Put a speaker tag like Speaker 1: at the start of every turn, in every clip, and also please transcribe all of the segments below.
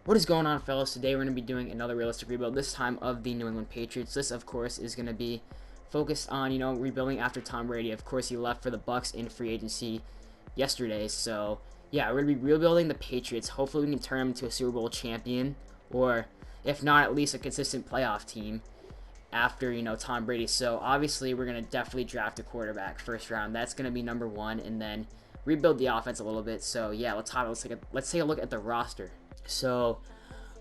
Speaker 1: What is going on, fellas? Today we're going to be doing another realistic rebuild, this time of the New England Patriots. This, of course, is going to be focused on, rebuilding after Tom Brady. Of course, he left for the Bucks in free agency yesterday. So, yeah, we're going to be rebuilding the Patriots. Hopefully we can turn them into a Super Bowl champion, or if not, at least a consistent playoff team after, Tom Brady. So, obviously, we're going to definitely draft a quarterback first round. That's going to be number one, and then rebuild the offense a little bit. So, yeah, let's take a look at the roster. So,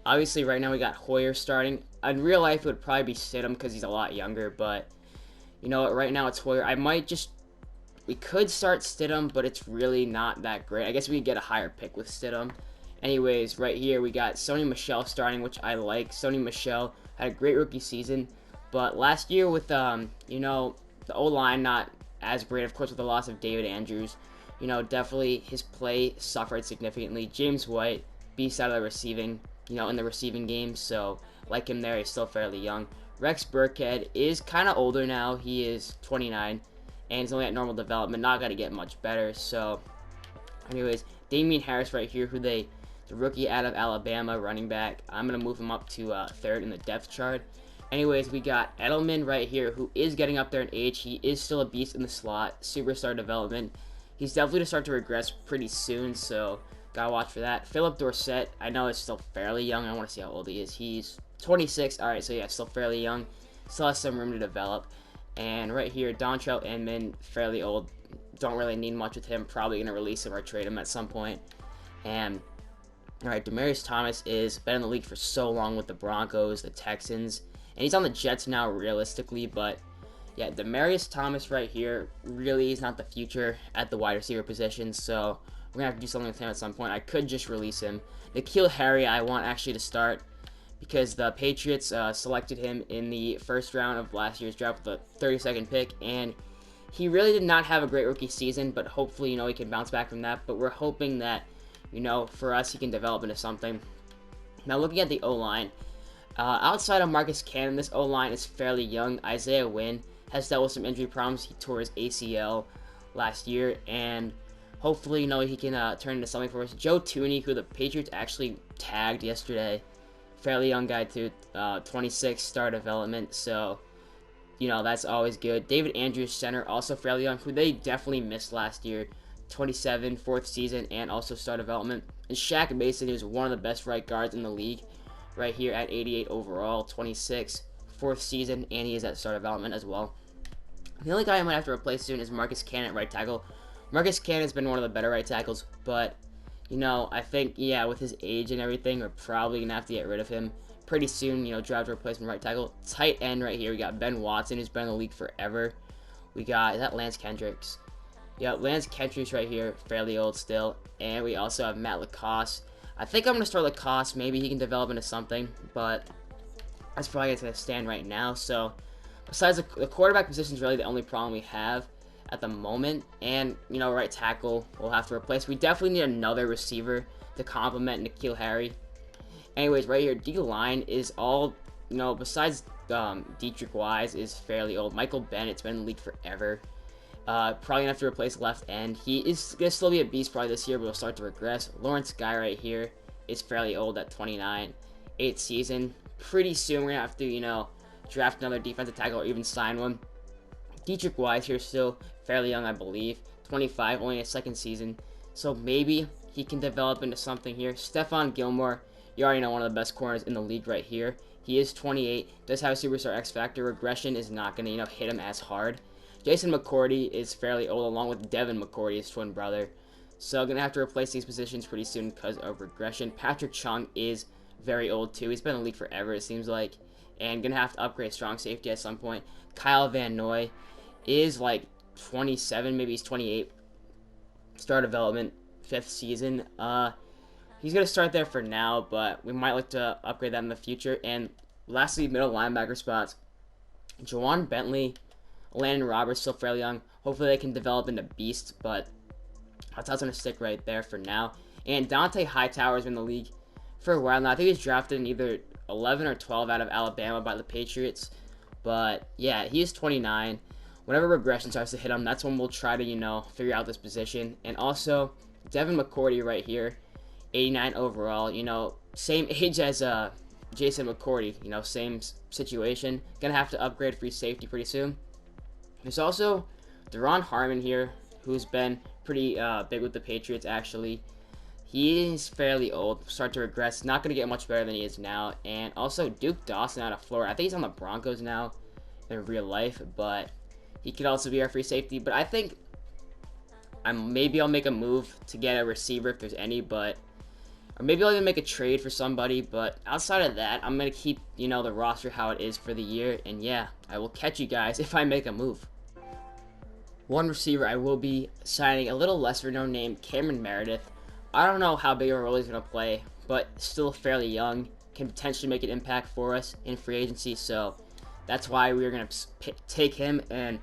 Speaker 1: obviously, right now we got Hoyer starting. In real life, it would probably be Stidham because he's a lot younger, but you know what? Right now it's Hoyer. We could start Stidham, but it's really not that great. I guess we could get a higher pick with Stidham. Anyways, right here we got Sony Michel starting, which I like. Sony Michel had a great rookie season, but last year with the O line not as great, of course, with the loss of David Andrews, definitely his play suffered significantly. James White, beast out of the receiving, in the receiving game, so like him there, he's still fairly young. Rex Burkhead is kind of older now. He is 29, and he's only at normal development. Not going to get much better. So, anyways, Damian Harris right here, the rookie out of Alabama, running back. I'm going to move him up to third in the depth chart. Anyways, we got Edelman right here, who is getting up there in age. He is still a beast in the slot, superstar development. He's definitely to start to regress pretty soon, so gotta watch for that. Philip Dorsett, I know it's still fairly young. I want to see how old he is. He's 26. All right, so yeah, still fairly young. Still has some room to develop. And right here, Dontrell Inman, fairly old. Don't really need much with him. Probably going to release him or trade him at some point. And, all right, Demaryius Thomas is been in the league for so long with the Broncos, the Texans. And he's on the Jets now, realistically. But, yeah, Demaryius Thomas right here really is not the future at the wide receiver position. So, we're going to have to do something with him at some point. I could just release him. N'Keal Harry, I want actually to start, because the Patriots selected him in the first round of last year's draft with a 32nd pick, and he really did not have a great rookie season, but hopefully, he can bounce back from that. But we're hoping that, for us, he can develop into something. Now, looking at the O-line, outside of Marcus Cannon, this O-line is fairly young. Isaiah Wynn has dealt with some injury problems. He tore his ACL last year, and hopefully, he can turn into something for us. Joe Tooney, who the Patriots actually tagged yesterday, fairly young guy too, 26, star development, so that's always good. David Andrews, center, also fairly young, who they definitely missed last year, 27, fourth season, and also star development. And Shaq Mason is one of the best right guards in the league, right here at 88 overall, 26, fourth season, and he is at star development as well. The only guy I might have to replace soon is Marcus Cannon at right tackle. Marcus Cannon has been one of the better right tackles, but I think, yeah, with his age and everything, we're probably going to have to get rid of him pretty soon, draft a replacement right tackle. Tight end right here, we got Ben Watson, who's been in the league forever. We got, is that Lance Kendricks? Yeah, Lance Kendricks right here, fairly old still. And we also have Matt Lacoste. I think I'm going to start Lacoste. Maybe he can develop into something, but that's probably going to stand right now. So, besides the quarterback position is really the only problem we have at the moment, and right tackle we'll have to replace. We definitely need another receiver to complement N'Keal Harry. Anyways, right here, D-line is all, besides Dietrich Wise is fairly old. Michael Bennett's been in the league forever. Probably gonna have to replace left end. He is gonna still be a beast probably this year, but he'll start to regress. Lawrence Guy right here is fairly old at 29, 8th season. Pretty soon we're gonna have to, draft another defensive tackle or even sign one. Dietrich Wise here still fairly young, I believe. 25, only his second season. So maybe he can develop into something here. Stephon Gilmore, you already know, one of the best corners in the league right here. He is 28, does have a superstar X factor. Regression is not going to, hit him as hard. Jason McCourty is fairly old, along with Devin McCourty, his twin brother. So going to have to replace these positions pretty soon because of regression. Patrick Chung is very old too. He's been in the league forever, it seems like. And going to have to upgrade strong safety at some point. Kyle Van Noy is like 27, maybe he's 28. Star development, 5th season. He's going to start there for now, but we might look to upgrade that in the future. And lastly, middle linebacker spots. Jawan Bentley, Landon Roberts, still fairly young. Hopefully they can develop into beasts, but that's going to stick right there for now. And Dante Hightower's been in the league for a while now. I think he's drafted in either 11 or 12 out of Alabama by the Patriots. But yeah, he is 29. Whenever regression starts to hit him, that's when we'll try to, figure out this position. And also, Devin McCourty right here 89 overall. You know, same age as Jason McCourty. You know, same situation. Gonna have to upgrade free safety pretty soon. There's also Deron Harmon here, who's been pretty big with the Patriots actually. He is fairly old, start to regress, not going to get much better than he is now. And also Duke Dawson out of Florida. I think he's on the Broncos now in real life, but he could also be our free safety. But I think maybe I'll make a move to get a receiver if there's any, or maybe I'll even make a trade for somebody. But outside of that, I'm going to keep, you know, the roster how it is for the year. And yeah, I will catch you guys if I make a move. One receiver I will be signing, a little lesser known name, Cameron Meredith. I don't know how big of a role he's going to play, but still fairly young. Can potentially make an impact for us in free agency, so that's why we were going to take him. And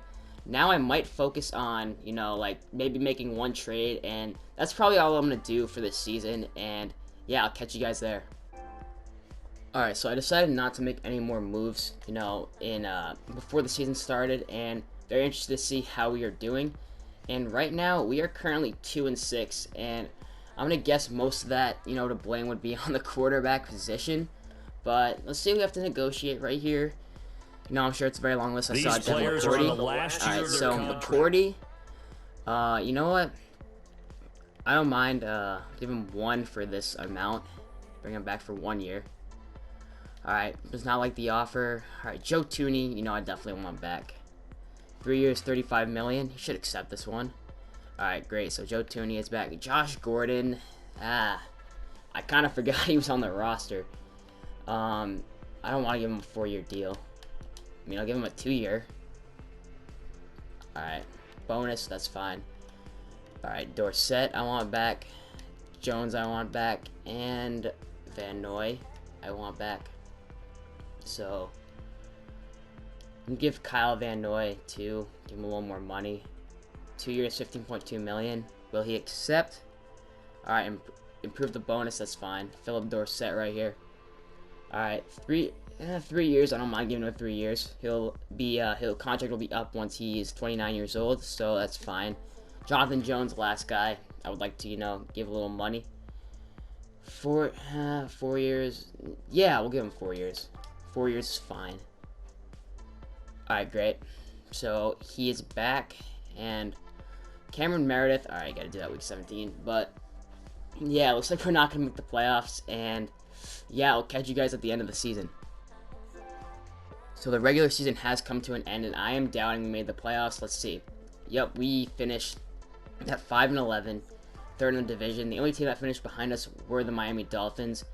Speaker 1: now I might focus on, you know, like maybe making one trade, and that's probably all I'm going to do for this season. And yeah, I'll catch you guys there. Alright, so I decided not to make any more moves, you know, before the season started, and very interested to see how we are doing. And right now, we are currently 2-6, and I'm going to guess most of that, you know, to blame would be on the quarterback position. But let's see what we have to negotiate right here. You know, I'm sure it's a very long list. I saw Devin McCourty. Alright, so McCourty, you know what? I don't mind giving him 1 for this amount. Bring him back for 1 year. Alright, does not like the offer. Alright, Joe Tooney, you know, I definitely want him back. 3 years, $35 million. He should accept this one. Alright, great. So Joe Tooney is back. Josh Gordon. I kind of forgot he was on the roster. I don't want to give him a 4-year deal. I mean, I'll give him a 2-year. Alright. Bonus, that's fine. Alright, Dorsett, I want back. Jones, I want back. And Van Noy, I want back. So, I'm gonna give Kyle Van Noy 2. Give him a little more money. 2 years, $15.2 million. Will he accept? Alright, improve the bonus, that's fine. Philip Dorsett right here. Alright, 3 years, I don't mind giving him 3 years. His contract will be up once he's 29 years old, so that's fine. Jonathan Jones, last guy. I would like to, you know, give a little money. 4 years. Yeah, we'll give him 4 years. 4 years is fine. Alright, great. So, he is back, and Cameron Meredith, alright, gotta do that week 17, but yeah, looks like we're not gonna make the playoffs, and yeah, I'll catch you guys at the end of the season. So the regular season has come to an end, and I am doubting we made the playoffs. Let's see. Yep, we finished at 5-11, third in the division. The only team that finished behind us were the Miami Dolphins,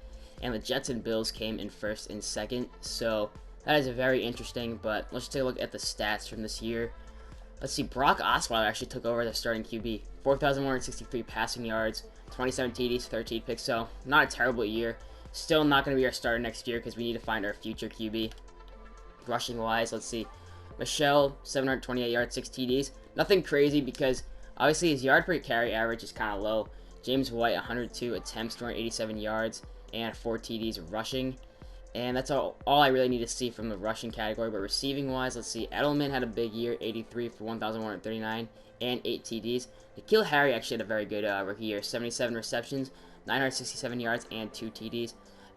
Speaker 1: and the Jets and Bills came in first and second, so that is very interesting. But let's take a look at the stats from this year. Let's see, Brock Osweiler actually took over the starting QB. 4,163 passing yards, 27 TDs, 13 picks, so not a terrible year. Still not going to be our starter next year because we need to find our future QB. Rushing-wise, let's see. Michelle, 728 yards, 6 TDs. Nothing crazy because obviously his yard per carry average is kind of low. James White, 102 attempts, 287 yards, and 4 TDs rushing. And that's all I really need to see from the rushing category. But receiving-wise, let's see. Edelman had a big year, 83 for 1,139 and 8 TDs. N'Keal Harry actually had a very good rookie year, 77 receptions, 967 yards, and 2 TDs.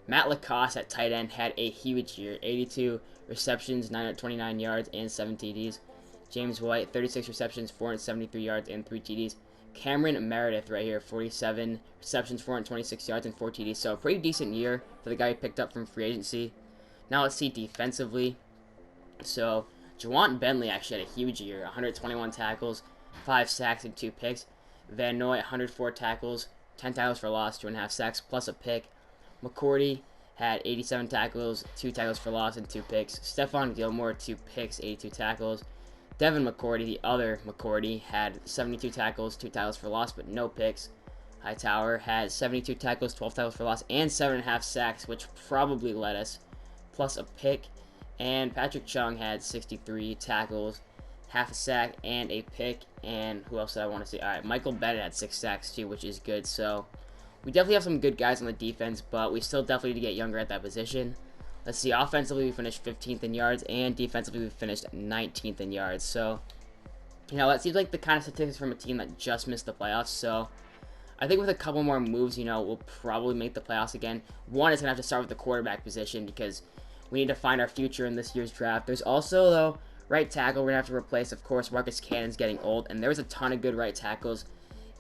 Speaker 1: Matt Lacoste at tight end had a huge year, 82 receptions, 929 yards, and 7 TDs. James White, 36 receptions, 473 yards, and 3 TDs. Cameron Meredith right here, 47 receptions, 426 yards, and 4 TDs. So a pretty decent year for the guy who picked up from free agency. Now let's see defensively. So Jawant Bentley actually had a huge year, 121 tackles, 5 sacks, and 2 picks. Van Noy, 104 tackles, 10 tackles for loss, 2.5 sacks, plus a pick. McCourty had 87 tackles, 2 tackles for loss, and 2 picks. Stephon Gilmore, 2 picks, 82 tackles. Devin McCourty, the other McCourty, had 72 tackles, 2 tackles for loss, but no picks. Hightower had 72 tackles, 12 tackles for loss, and 7.5 sacks, which probably led us, plus a pick. And Patrick Chung had 63 tackles, half a sack, and a pick. And who else did I want to see? All right, Michael Bennett had 6 sacks too, which is good. So we definitely have some good guys on the defense, but we still definitely need to get younger at that position. Let's see, offensively we finished 15th in yards, and defensively we finished 19th in yards. So, you know, that seems like the kind of statistics from a team that just missed the playoffs. So I think with a couple more moves, we'll probably make the playoffs again. One is going to have to start with the quarterback position because we need to find our future in this year's draft. There's also, though, right tackle we're going to have to replace. Of course, Marcus Cannon's getting old, and there's a ton of good right tackles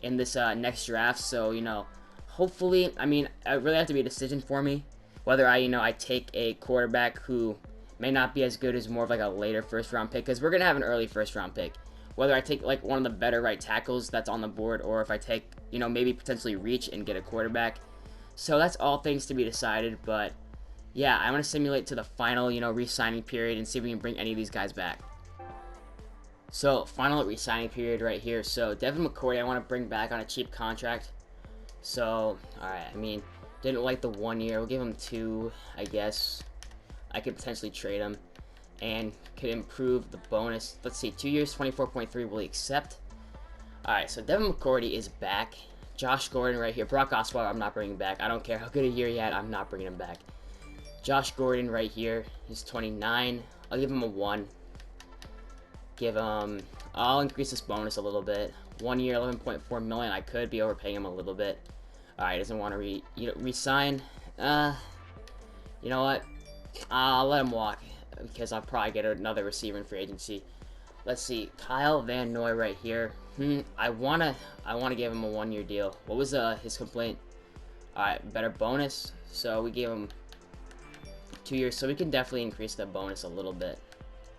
Speaker 1: in this next draft. So, hopefully, I mean, it really have to be a decision for me whether I take a quarterback who may not be as good as more of like a later first-round pick, because we're going to have an early first-round pick. Whether I take like one of the better right tackles that's on the board, or if I take, maybe potentially reach and get a quarterback. So that's all things to be decided, but yeah, I want to simulate to the final, re-signing period and see if we can bring any of these guys back. So, final re-signing period right here. So, Devin McCourty, I want to bring back on a cheap contract. So, alright, I mean, didn't like the 1 year. We'll give him 2, I guess. I could potentially trade him and could improve the bonus. Let's see, 2 years, 24.3, will he accept? Alright, so Devin McCourty is back. Josh Gordon right here. Brock Osweiler, I'm not bringing back. I don't care how good a year he had, I'm not bringing him back. Josh Gordon right here. He's 29. I'll give him a 1. I'll increase this bonus a little bit. 1 year, 11.4 million. I could be overpaying him a little bit. Alright, doesn't want to resign. You know what? I'll let him walk because I'll probably get another receiver in free agency. Let's see, Kyle Van Noy right here. I wanna give him a 1 year deal. What was his complaint? Alright, better bonus. So we gave him 2 years, so we can definitely increase the bonus a little bit.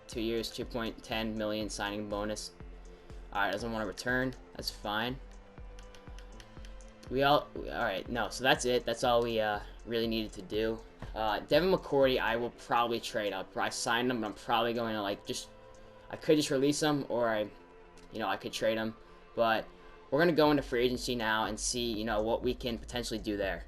Speaker 1: 2 years, 2.10 million signing bonus. Alright, doesn't want to return. That's fine. Alright, no, so that's it. That's all we really needed to do. Devin McCourty, I will probably trade. I'll probably sign him, but I'm probably going to I could just release him, or I could trade him. But we're going to go into free agency now and see, what we can potentially do there.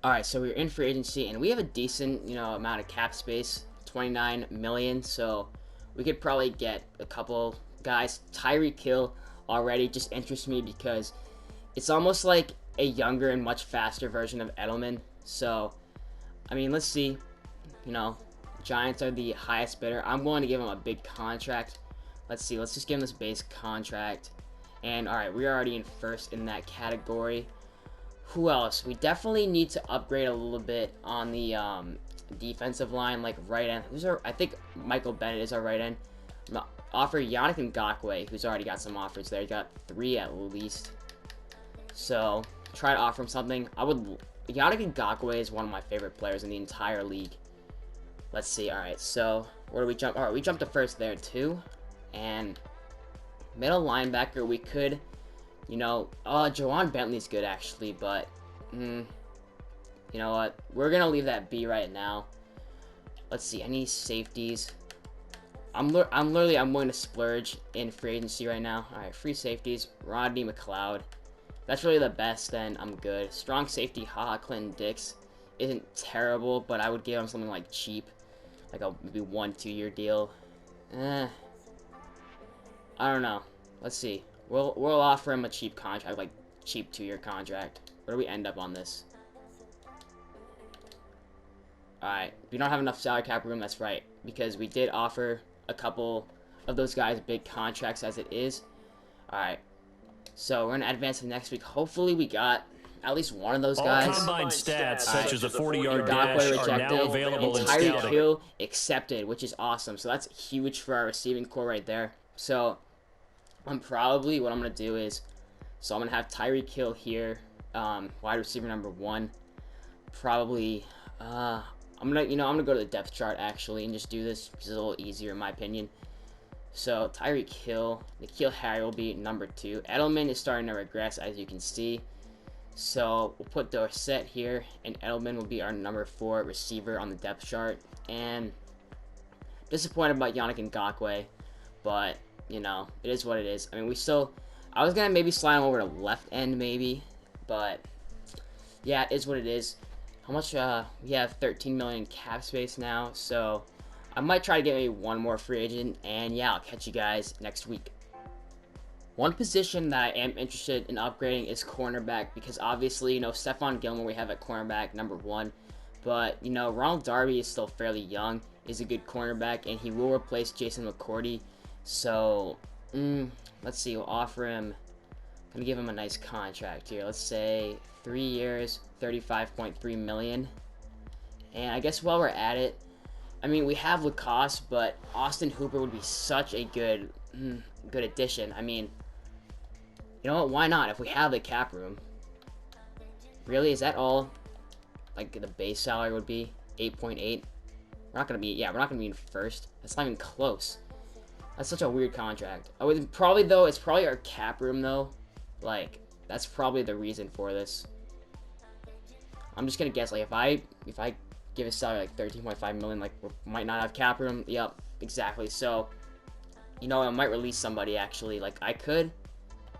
Speaker 1: Alright, so we're in free agency, and we have a decent, amount of cap space. 29 million, so we could probably get a couple guys. Tyreek Hill already just interests me because it's almost like a younger and much faster version of Edelman. So, I mean, let's see. Giants are the highest bidder. I'm willing to give him a big contract. Let's see. Let's just give him this base contract. And, alright, we're already in first in that category. Who else? We definitely need to upgrade a little bit on the defensive line, like right end. I think Michael Bennett is our right end. Offer Yannick Ngakoue, who's already got some offers there. He got 3 at least. So, try to offer him something. Yannick Ngakoue is one of my favorite players in the entire league. Let's see. Alright, so where do we jump? Alright, we jumped to first there too. And middle linebacker, we could, Jawan Bentley's good actually, but you know what? We're gonna leave that be right now. Let's see. Any safeties? I'm willing to splurge in free agency right now. All right, free safeties. Rodney McLeod. That's really the best. Then I'm good. Strong safety. Haha Clinton Dix isn't terrible, but I would give him something like cheap, like a maybe 1-2 year deal. I don't know. Let's see. We'll offer him a cheap contract, like cheap 2-year contract. Where do we end up on this? Alright, we don't have enough salary cap room, that's right, because we did offer a couple of those guys big contracts as it is. Alright, so we're going to advance to next week. Hopefully we got at least one of those guys.
Speaker 2: All combine stats, such as a 40-yard dash, are now available in
Speaker 1: Tyreek
Speaker 2: scouting.
Speaker 1: Hill accepted, which is awesome. So that's huge for our receiving core right there. So what I'm going to do is, I'm going to have Tyreek Hill here, wide receiver number 1. Probably, I'm gonna go to the depth chart actually and just do this because it's a little easier in my opinion. So Tyreek Hill, N'Keal Harry will be number 2. Edelman is starting to regress, as you can see. So we'll put Dorsett here, and Edelman will be our number 4 receiver on the depth chart. And disappointed about Yannick Ngakoue, but it is what it is. I mean, I was gonna maybe slide him over to left end maybe, but yeah, it is what it is. How much, we have 13 million cap space now, so I might try to get maybe one more free agent, and yeah, I'll catch you guys next week. One position that I am interested in upgrading is cornerback, because obviously, Stephon Gilmore we have at cornerback, number 1, but, Ronald Darby is still fairly young, is a good cornerback, and he will replace Jason McCourty, so, let's see, we'll offer him gonna give him a nice contract here. Let's say 3 years, 35.3 million. And I guess while we're at it, I mean, we have Lacoste, but Austin Hooper would be such a good addition. I mean, you know what? Why not? If we have the cap room. Really, is that all? Like the base salary would be 8.8. We're not gonna be. Yeah, we're not gonna be in first. That's not even close. That's such a weird contract. I would probably though. It's probably our cap room though. Like that's probably the reason for this. I'm just gonna guess. Like if I give a salary like 13.5 million, like we might not have cap room. Yep, exactly. So, you know, I might release somebody actually. Like I could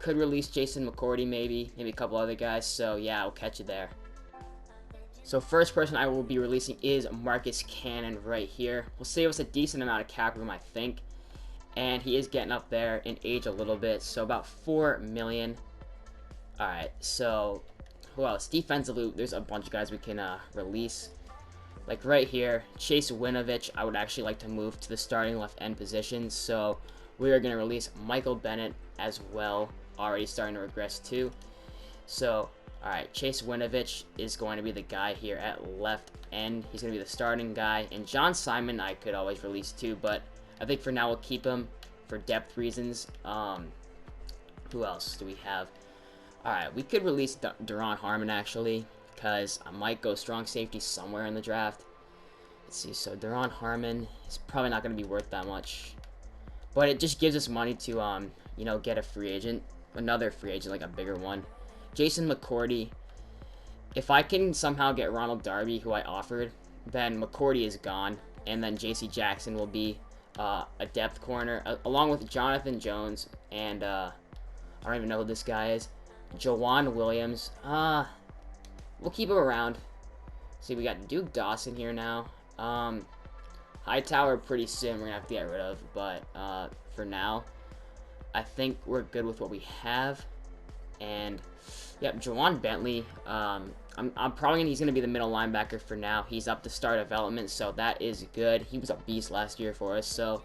Speaker 1: release Jason McCourty maybe a couple other guys. So yeah, I'll catch you there. So first person I will be releasing is Marcus Cannon right here. We'll save us a decent amount of cap room, I think. And he is getting up there in age a little bit, so about 4 million. All right, so who else? Defensively, there's a bunch of guys we can release. Like right here, Chase Winovich, I would actually like to move to the starting left end position. So we are going to release Michael Bennett as well, already starting to regress too. So, all right, Chase Winovich is going to be the guy here at left end. He's going to be the starting guy. And John Simon, I could always release too, but I think for now we'll keep him for depth reasons. Who else do we have? All right, we could release Deron Harmon actually, because I might go strong safety somewhere in the draft. Let's see. So Deron Harmon is probably not going to be worth that much, but it just gives us money to you know, get a free agent, another free agent, like a bigger one. Jason McCourty. If I can somehow get Ronald Darby, who I offered, then McCourty is gone, and then J.C. Jackson will be a depth corner, along with Jonathan Jones and I don't even know who this guy is. Jawan Williams. We'll keep him around. See, we got Duke Dawson here now. Hightower pretty soon we're gonna have to get rid of, but for now, I think we're good with what we have. And yep, Jawan Bentley. I'm probably he's gonna be the middle linebacker for now. He's up to star development, so that is good. He was a beast last year for us, so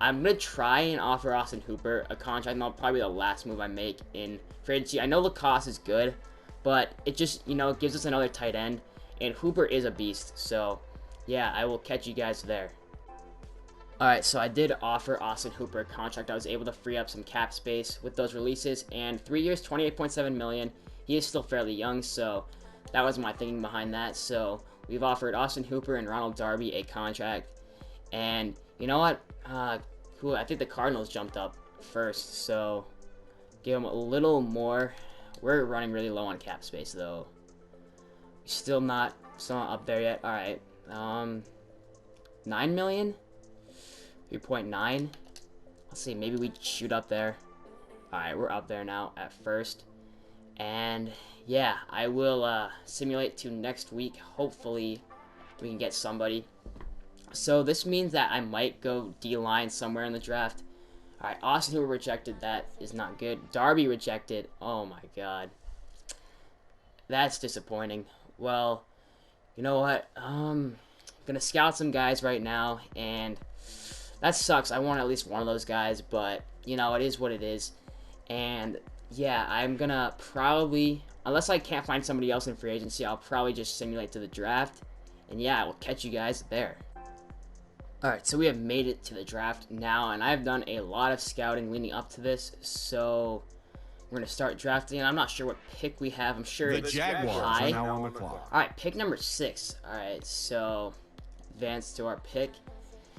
Speaker 1: I'm gonna try and offer Austin Hooper a contract. And that'll probably be the last move I make in free agency. I know Lacoste is good, but it just, you know, gives us another tight end, and Hooper is a beast. So yeah, I will catch you guys there. Alright, so I did offer Austin Hooper a contract. I was able to free up some cap space with those releases, and 3 years, 28.7 million. He is still fairly young, so that was my thinking behind that. So we've offered Austin Hooper and Ronald Darby a contract, and you know what? Cool. I think the Cardinals jumped up first, so give them a little more. We're running really low on cap space though. Still not up there yet. All right, 9 million. 3.9. Let's see, maybe we shoot up there. Alright, we're up there now at first. And yeah, I will simulate to next week. Hopefully we can get somebody. So this means that I might go D-line somewhere in the draft. Alright, Austin Hooper rejected. That is not good. Darby rejected. Oh my god. That's disappointing. Well, you know what? I'm gonna scout some guys right now, and that sucks. I want at least one of those guys, but, you know, it is what it is. And, yeah, I'm going to probably, unless I can't find somebody else in free agency, I'll probably just simulate to the draft. And, yeah, I will catch you guys there. Alright, so we have made it to the draft now, and I've done a lot of scouting leading up to this. So, we're going to start drafting, and I'm not sure what pick we have. I'm sure
Speaker 2: it's
Speaker 1: Jaguars
Speaker 2: high.
Speaker 1: Are now on the clock. Alright, pick number 6. Alright, so advance to our pick.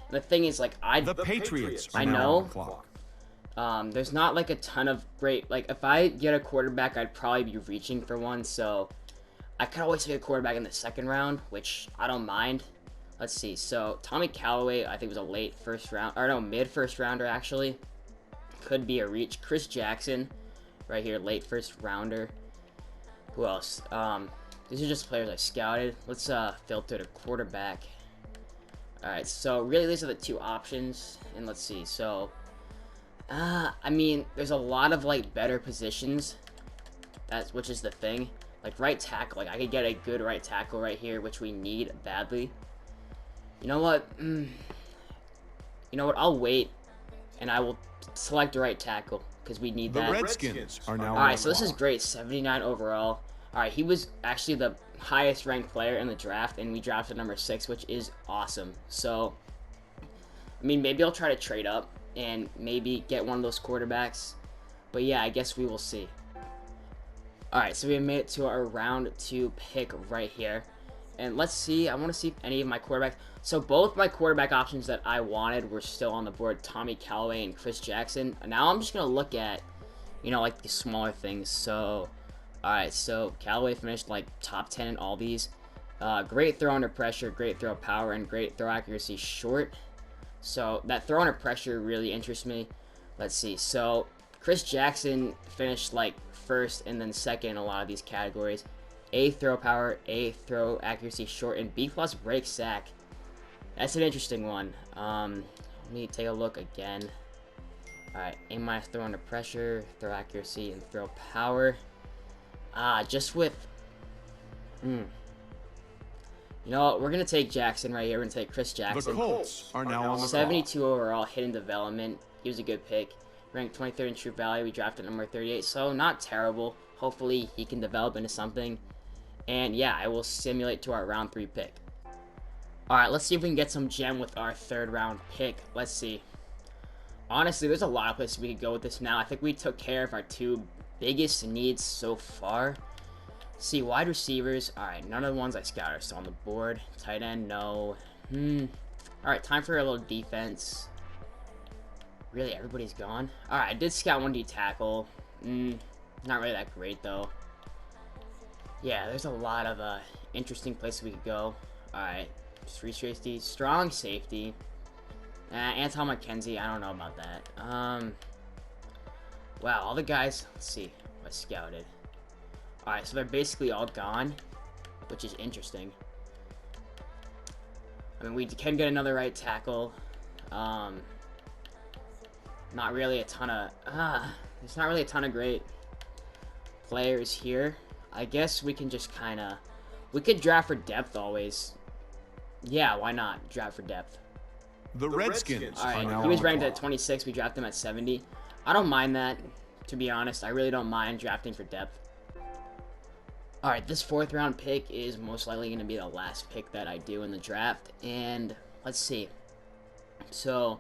Speaker 1: The thing is, like,
Speaker 2: the Patriots
Speaker 1: I know there's not like a ton of great, like, if I get a quarterback, I'd probably be reaching for one, so I could always take a quarterback in the second round, which I don't mind. Let's see. So Tommy Callaway, I think, was a late first round, or no, mid first rounder actually. Could be a reach. Chris Jackson, right here, late first rounder. Who else? These are just players I scouted. Let's filter to quarterback. Alright, so really these are the two options, and let's see, so, I mean, there's a lot of, like, better positions, which is the thing, like, right tackle, like, I could get a good right tackle right here, which we need badly. You know what, I'll wait, and I will select the right tackle, because we need
Speaker 2: The
Speaker 1: that.
Speaker 2: Redskins are now.
Speaker 1: All right, so this is great. 79 overall. All right, he was actually the highest ranked player in the draft, and we drafted number 6, which is awesome. So, I mean, maybe I'll try to trade up and maybe get one of those quarterbacks. But yeah, I guess we will see. Alright, so we made it to our round 2 pick right here. And let's see, I want to see if any of my quarterbacks... So both my quarterback options that I wanted were still on the board. Tommy Callaway and Chris Jackson. Now I'm just going to look at, you know, like the smaller things. So, alright, so Callaway finished like top 10 in all these. Great throw under pressure, great throw power, and great throw accuracy short. So that throw under pressure really interests me. Let's see, so... Chris Jackson finished like first and then second in a lot of these categories. A throw power, A throw accuracy short, and B plus break sack. That's an interesting one. Let me take a look again. Alright, A minus throw under pressure, throw accuracy, and throw power. Just with... You know what? We're going to take Jackson right here. We're going to take Chris Jackson.
Speaker 2: The Colts are now on the
Speaker 1: 72 overall, hidden development. He was a good pick. Ranked 23rd in true value. We drafted number 38, so not terrible. Hopefully, he can develop into something. And yeah, I will simulate to our round 3 pick. Alright, let's see if we can get some gem with our 3rd round pick. Let's see. Honestly, there's a lot of places we could go with this now. I think we took care of our 2 biggest needs so far. See, wide receivers. Alright, none of the ones I scouted are still on the board. Tight end, no. Alright, time for a little defense. Really, everybody's gone? Alright, I did scout 1D tackle. Not really that great, though. Yeah, there's a lot of interesting places we could go. Alright, free safety, strong safety. Anton McKenzie, I don't know about that. Wow, all the guys, let's see, I scouted. Alright, so they're basically all gone, which is interesting. I mean, we can get another right tackle. Not really a ton of... there's not really a ton of great players here. I guess we can just kind of... We could draft for depth always. Yeah, why not? Draft for depth.
Speaker 2: The Redskins.
Speaker 1: Alright, he was ranked at 26. We drafted him at 70. I don't mind that, to be honest. I really don't mind drafting for depth. Alright, this 4th round pick is most likely going to be the last pick that I do in the draft. And let's see. So...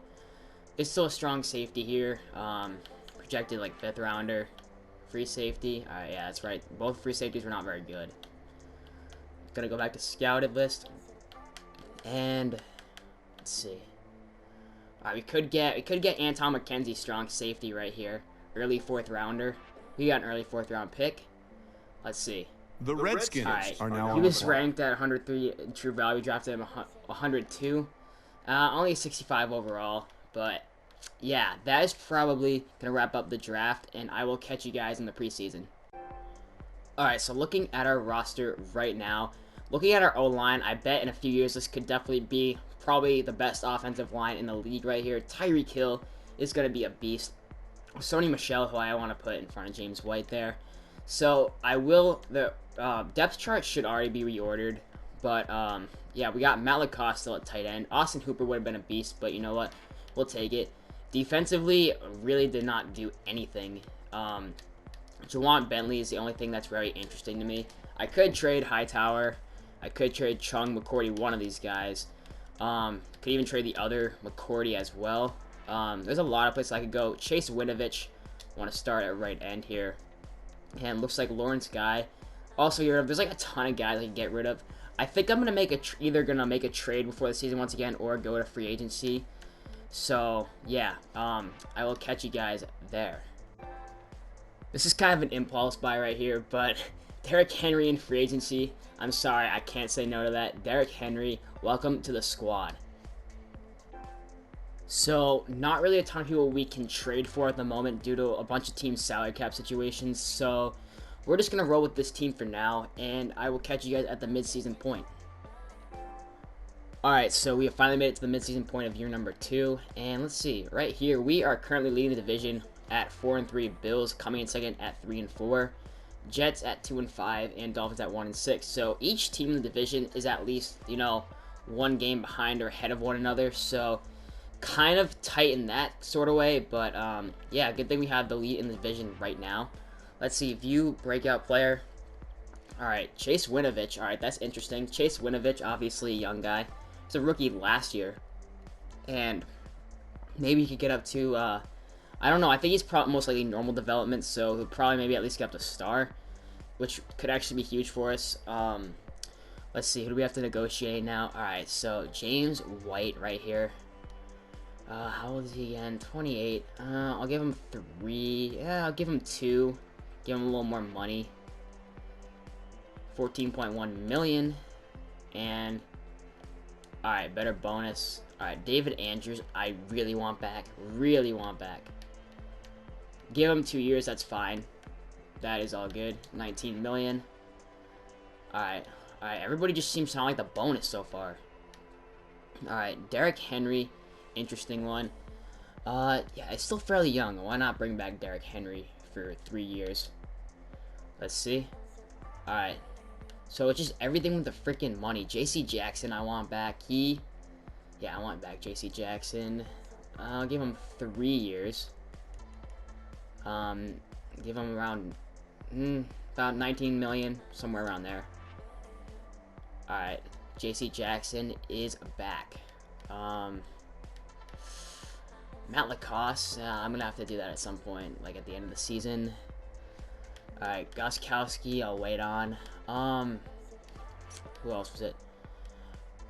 Speaker 1: It's still a strong safety here. Projected like 5th rounder. Free safety. Alright, yeah, that's right. Both free safeties were not very good. Gonna go back to scouted list. And let's see. Alright, we could get Anton McKenzie, strong safety right here. Early 4th rounder. We got an early 4th round pick. Let's see.
Speaker 2: The Redskins are now on the clock.
Speaker 1: He was ranked at 103 in true value. We drafted him 102. Only 65 overall. But, yeah, that is probably going to wrap up the draft, and I will catch you guys in the preseason. Alright, so looking at our roster right now, looking at our O-line, I bet in a few years this could definitely be probably the best offensive line in the league right here. Tyreek Hill is going to be a beast. Sony Michel, who I want to put in front of James White there. So, the depth chart should already be reordered, but, yeah, we got Matt Lacoste still at tight end. Austin Hooper would have been a beast, but you know what? We'll take it. Defensively, really did not do anything. Jawan Bentley is the only thing that's very interesting to me. I could trade Hightower. I could trade Chung McCourty, one of these guys. Could even trade the other McCourty as well. There's a lot of places I could go. Chase Winovich, want to start at right end here. And looks like Lawrence Guy. Also, there's like a ton of guys I can get rid of. I think I'm gonna make either gonna make a trade before the season once again, or go to free agency. So, yeah, I will catch you guys there. This is kind of an impulse buy right here, but Derrick Henry in free agency. I'm sorry, I can't say no to that. Derrick Henry, welcome to the squad. So, not really a ton of people we can trade for at the moment due to a bunch of team salary cap situations. So, we're just going to roll with this team for now, and I will catch you guys at the midseason point. Alright, so we have finally made it to the midseason point of year number 2, and let's see, right here, we are currently leading the division at 4-3, Bills coming in second at 3-4, Jets at 2-5, and Dolphins at 1-6. So each team in the division is at least, one game behind or ahead of one another, so kind of tight in that sort of way, but yeah, good thing we have the lead in the division right now. Let's see, view breakout player. All right, Chase Winovich. All right, that's interesting. Chase Winovich, obviously a young guy. He's a rookie last year, and maybe he could get up to. I don't know. I think he's probably most likely normal development, so he'll probably maybe at least get up to star, which could actually be huge for us. Let's see, who do we have to negotiate now? All right, so James White right here. How old is he again? 28. I'll give him 3. Yeah, I'll give him 2. Give him a little more money. 14.1 million. And alright, better bonus. Alright, David Andrews, I really want back. Really want back. Give him 2 years, that's fine. That is all good. 19 million. Alright. Alright, everybody just seems to not like the bonus so far. Alright, Derrick Henry. Interesting one. Yeah, it's still fairly young. Why not bring back Derrick Henry for 3 years? Let's see. Alright. So it's just everything with the freaking money. JC Jackson, I want back. Yeah, I want back JC Jackson. I'll give him 3 years. Give him around about 19 million, somewhere around there. Alright. JC Jackson is back. Matt Lacoste, I'm gonna have to do that at some point, like at the end of the season. Alright, Gostkowski, I'll wait on. Who else was it?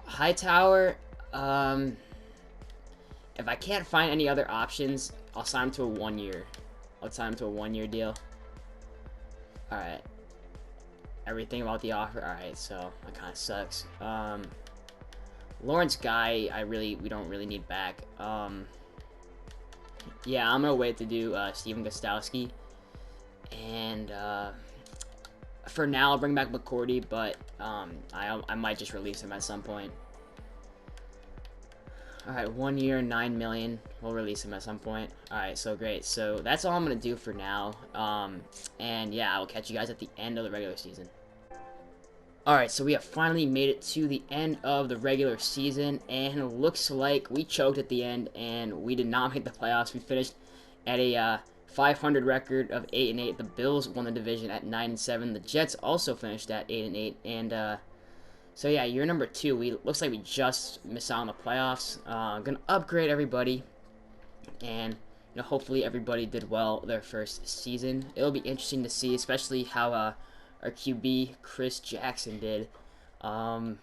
Speaker 1: Hightower, if I can't find any other options, I'll sign him to a 1 year. I'll sign him to a 1 year deal. Alright. Everything about the offer, alright, so that kinda sucks. Lawrence Guy, we don't really need back. Yeah, I'm gonna wait to do Steven Gostkowski, and for now I'll bring back McCourty, but I might just release him at some point. All right, 1 year, 9 million. We'll release him at some point. All right, so great. So that's all I'm gonna do for now. And yeah, I'll catch you guys at the end of the regular season. Alright, so we have finally made it to the end of the regular season, and it looks like we choked at the end, and we did not make the playoffs. We finished at a 500 record of 8-8. The Bills won the division at 9-7. The Jets also finished at 8-8, and so yeah, year number 2. Looks like we just missed out on the playoffs. Gonna upgrade everybody, and hopefully everybody did well their first season. It'll be interesting to see, especially how our QB, Chris Jackson, did. Yeah,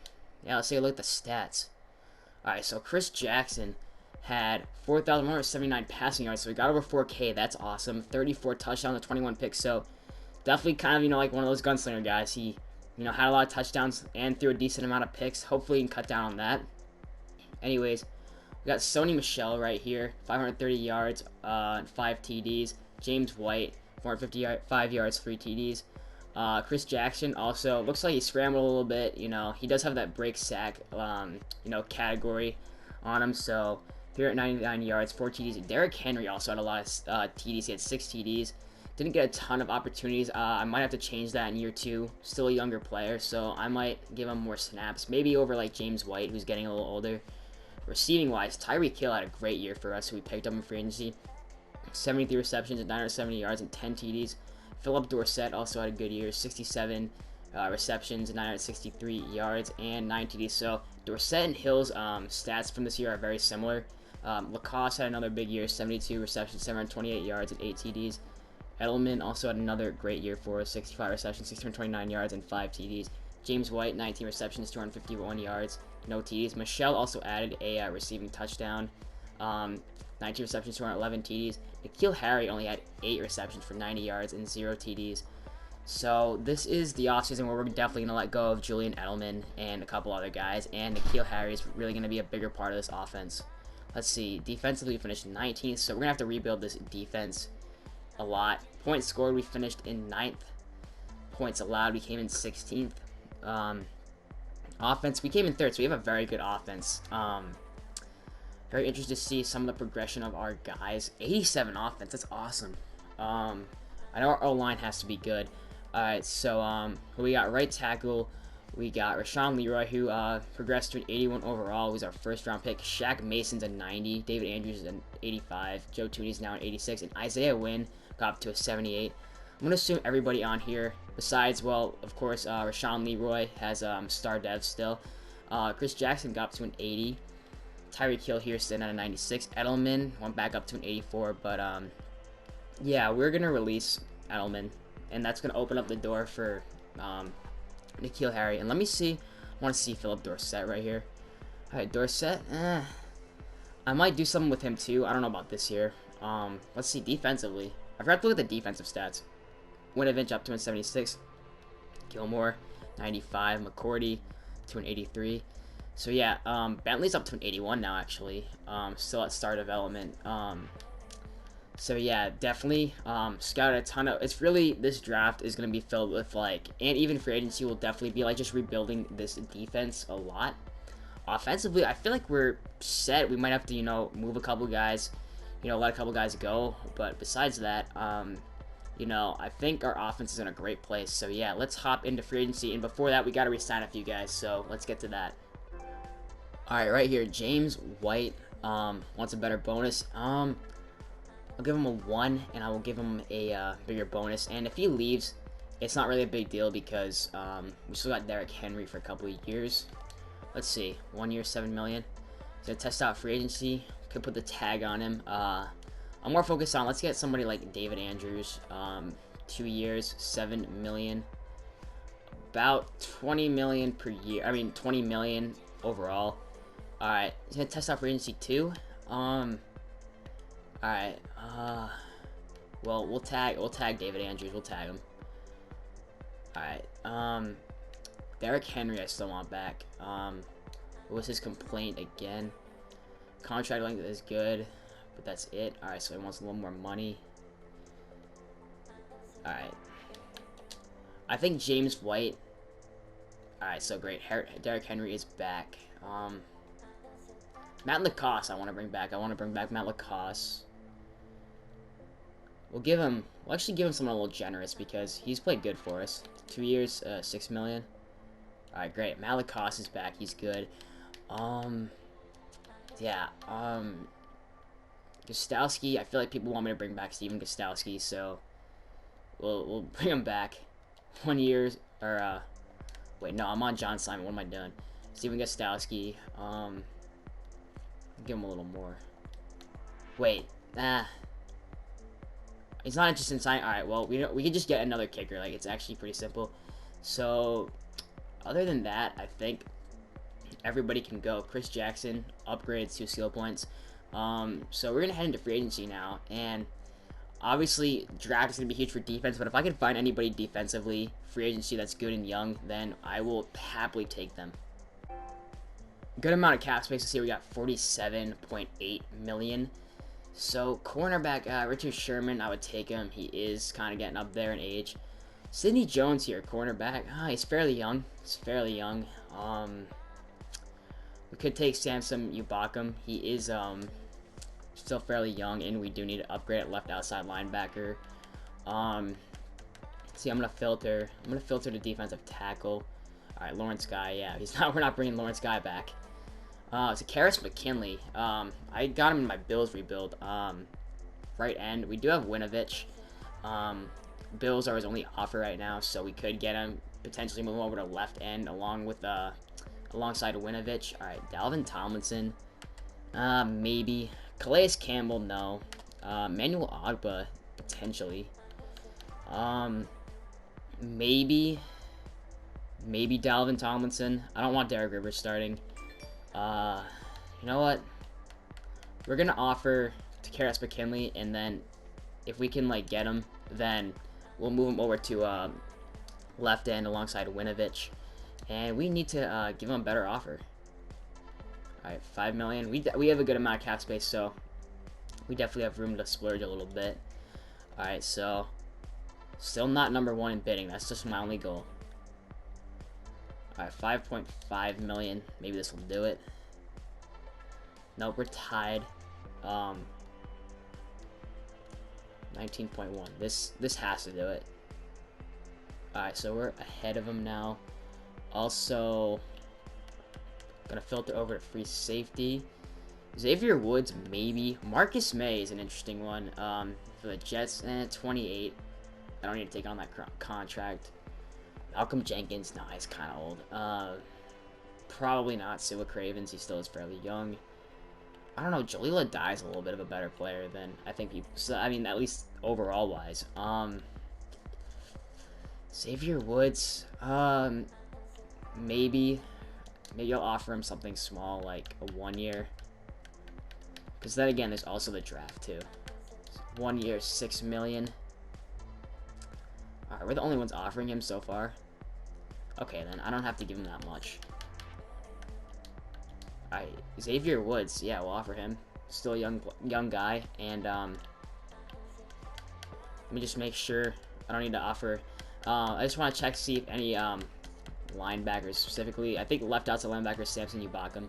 Speaker 1: let's take a look at the stats. Alright, so Chris Jackson had 4,179 passing yards, so we got over 4K. That's awesome. 34 touchdowns and 21 picks, so definitely kind of, like one of those gunslinger guys. He, had a lot of touchdowns and threw a decent amount of picks. Hopefully he can cut down on that. Anyways, we got Sony Michel right here, 530 yards, 5 TDs. James White, 455 yards, 3 TDs. Chris Jackson also looks like he scrambled a little bit. He does have that break sack, category on him. So 399 yards, 4 TDs. Derrick Henry also had a lot of TDs. He had 6 TDs. Didn't get a ton of opportunities. I might have to change that in year 2. Still a younger player, so I might give him more snaps. Maybe over like James White, who's getting a little older. Receiving wise, Tyreek Hill had a great year for us, so we picked up in free agency. 73 receptions and 970 yards and 10 TDs. Philip Dorsett also had a good year, 67 receptions, 963 yards, and 9 TDs. So Dorsett and Hill's stats from this year are very similar. Lacoste had another big year, 72 receptions, 728 yards, and 8 TDs. Edelman also had another great year for us, 65 receptions, 629 yards, and 5 TDs. James White, 19 receptions, 251 yards, no TDs. Michel also added a receiving touchdown, 19 receptions, 211 TDs. N'Keal Harry only had 8 receptions for 90 yards and 0 TDs. So this is the offseason where we're definitely going to let go of Julian Edelman and a couple other guys, and N'Keal Harry is really going to be a bigger part of this offense. Let's see, defensively we finished 19th, so we're going to have to rebuild this defense a lot. Points scored, we finished in 9th. Points allowed, we came in 16th. Offense, we came in 3rd, so we have a very good offense. Very interested to see some of the progression of our guys. 87 offense, that's awesome. I know our O-line has to be good. Alright, so we got right tackle. We got Rashawn Leroy, who progressed to an 81 overall. Who's our first round pick. Shaq Mason's a 90. David Andrews is an 85. Joe Tooney's now an 86. And Isaiah Wynn got up to a 78. I'm going to assume everybody on here, besides, well, of course, Rashawn Leroy has star dev still. Chris Jackson got up to an 80. Tyreek Hill here sitting at a 96. Edelman went back up to an 84. But, yeah, we're going to release Edelman. And that's going to open up the door for N'Keal Harry. And let me see. I want to see Philip Dorsett right here. Alright, Dorsett. I might do something with him too. I don't know about this year. Let's see defensively. I forgot to look at the defensive stats. Winovich up to an 76. Gilmore, 95. McCourty to an 83. So yeah, Bentley's up to an 81 now actually. Still at star development. So yeah, definitely scout a ton of. It's really, this draft is gonna be filled with like, and even free agency will definitely be like just rebuilding this defense a lot. Offensively, I feel like we're set. We might have to, you know, move a couple guys, you know, let a couple guys go. But besides that, you know, I think our offense is in a great place. So yeah, let's hop into free agency. And before that, we got to re-sign a few guys. So let's get to that. All right, right here, James White wants a better bonus. I'll give him a 1, and I will give him a bigger bonus. And if he leaves, it's not really a big deal because we still got Derrick Henry for a couple of years. Let's see, 1 year, $7 million. Gonna test out free agency. Could put the tag on him. I'm more focused on, let's get somebody like David Andrews. 2 years, $7 million. About 20 million per year. I mean, 20 million overall. All right, he's gonna test out free agency too. All right. Well, we'll tag David Andrews. We'll tag him. All right. Derrick Henry, I still want back. What was his complaint again? Contract length is good, but that's it. All right, so he wants a little more money. All right. I think James White. All right, so great. Derrick Henry is back. Matt Lacoste, I want to bring back. I want to bring back Matt Lacoste. We'll actually give him something a little generous because he's played good for us. 2 years, $6 million. All right, great. Matt Lacoste is back. He's good. Yeah. Gostowski. I feel like people want me to bring back Steven Gostowski, so we'll bring him back. 1 year, or wait, no, I'm on John Simon. What am I doing? Steven Gostowski. Give him a little more. Wait, he's not interested in signing. All right, well, we could just get another kicker. Like, it's actually pretty simple. So, other than that, I think everybody can go. Chris Jackson upgrades 2 skill points. So we're gonna head into free agency now, and obviously draft is gonna be huge for defense. But if I can find anybody defensively, free agency that's good and young, then I will happily take them. Good amount of cap space. Let's see, we got 47.8 million. So cornerback Richard Sherman, I would take him. He is kind of getting up there in age. Sidney Jones here, cornerback. He's fairly young. He's fairly young. We could take Samson Ubakam. He is still fairly young, and we do need to upgrade at left outside linebacker. See, I'm gonna filter the defensive tackle. All right, Lawrence Guy. Yeah, we're not bringing Lawrence Guy back. It's a Karis McKinley. I got him in my Bills rebuild. Right end. We do have Winovich. Bills are his only offer right now, so we could get him, potentially move him over to left end along with alongside Winovich. All right, Dalvin Tomlinson. Maybe. Calais Campbell, no. Manuel Ogba, potentially. Maybe Dalvin Tomlinson. I don't want Derek Rivers starting. You know what? We're gonna offer to Karis McKinley, and then if we can like get him, then we'll move him over to left end alongside Winovich, and we need to give him a better offer. All right, $5 million. We have a good amount of cap space, so we definitely have room to splurge a little bit. All right, so still not #1 in bidding. That's just my only goal. All right, 5.5 million. Maybe this will do it. Nope, we're tied. 19.1. This has to do it. All right, so we're ahead of him now. Also, gonna filter over to free safety. Xavier Woods, maybe. Marcus May is an interesting one. For the Jets, 28. I don't need to take on that contract. Malcolm Jenkins, nah, he's kind of old. Probably not. Sua Cravens, he still is fairly young. I don't know. Jaleel Adai is a little bit of a better player than I think people. So, I mean, at least overall wise. Xavier Woods, maybe I'll offer him something small like a 1 year. Because then again, there's also the draft too. 1 year, $6 million. Alright, we're the only ones offering him so far. Okay, then I don't have to give him that much. Alright, Xavier Woods, yeah, we'll offer him. Still a young guy, and let me just make sure I don't need to offer. I just want to check to see if any linebackers specifically. I think left outside linebacker Samson Ubakam.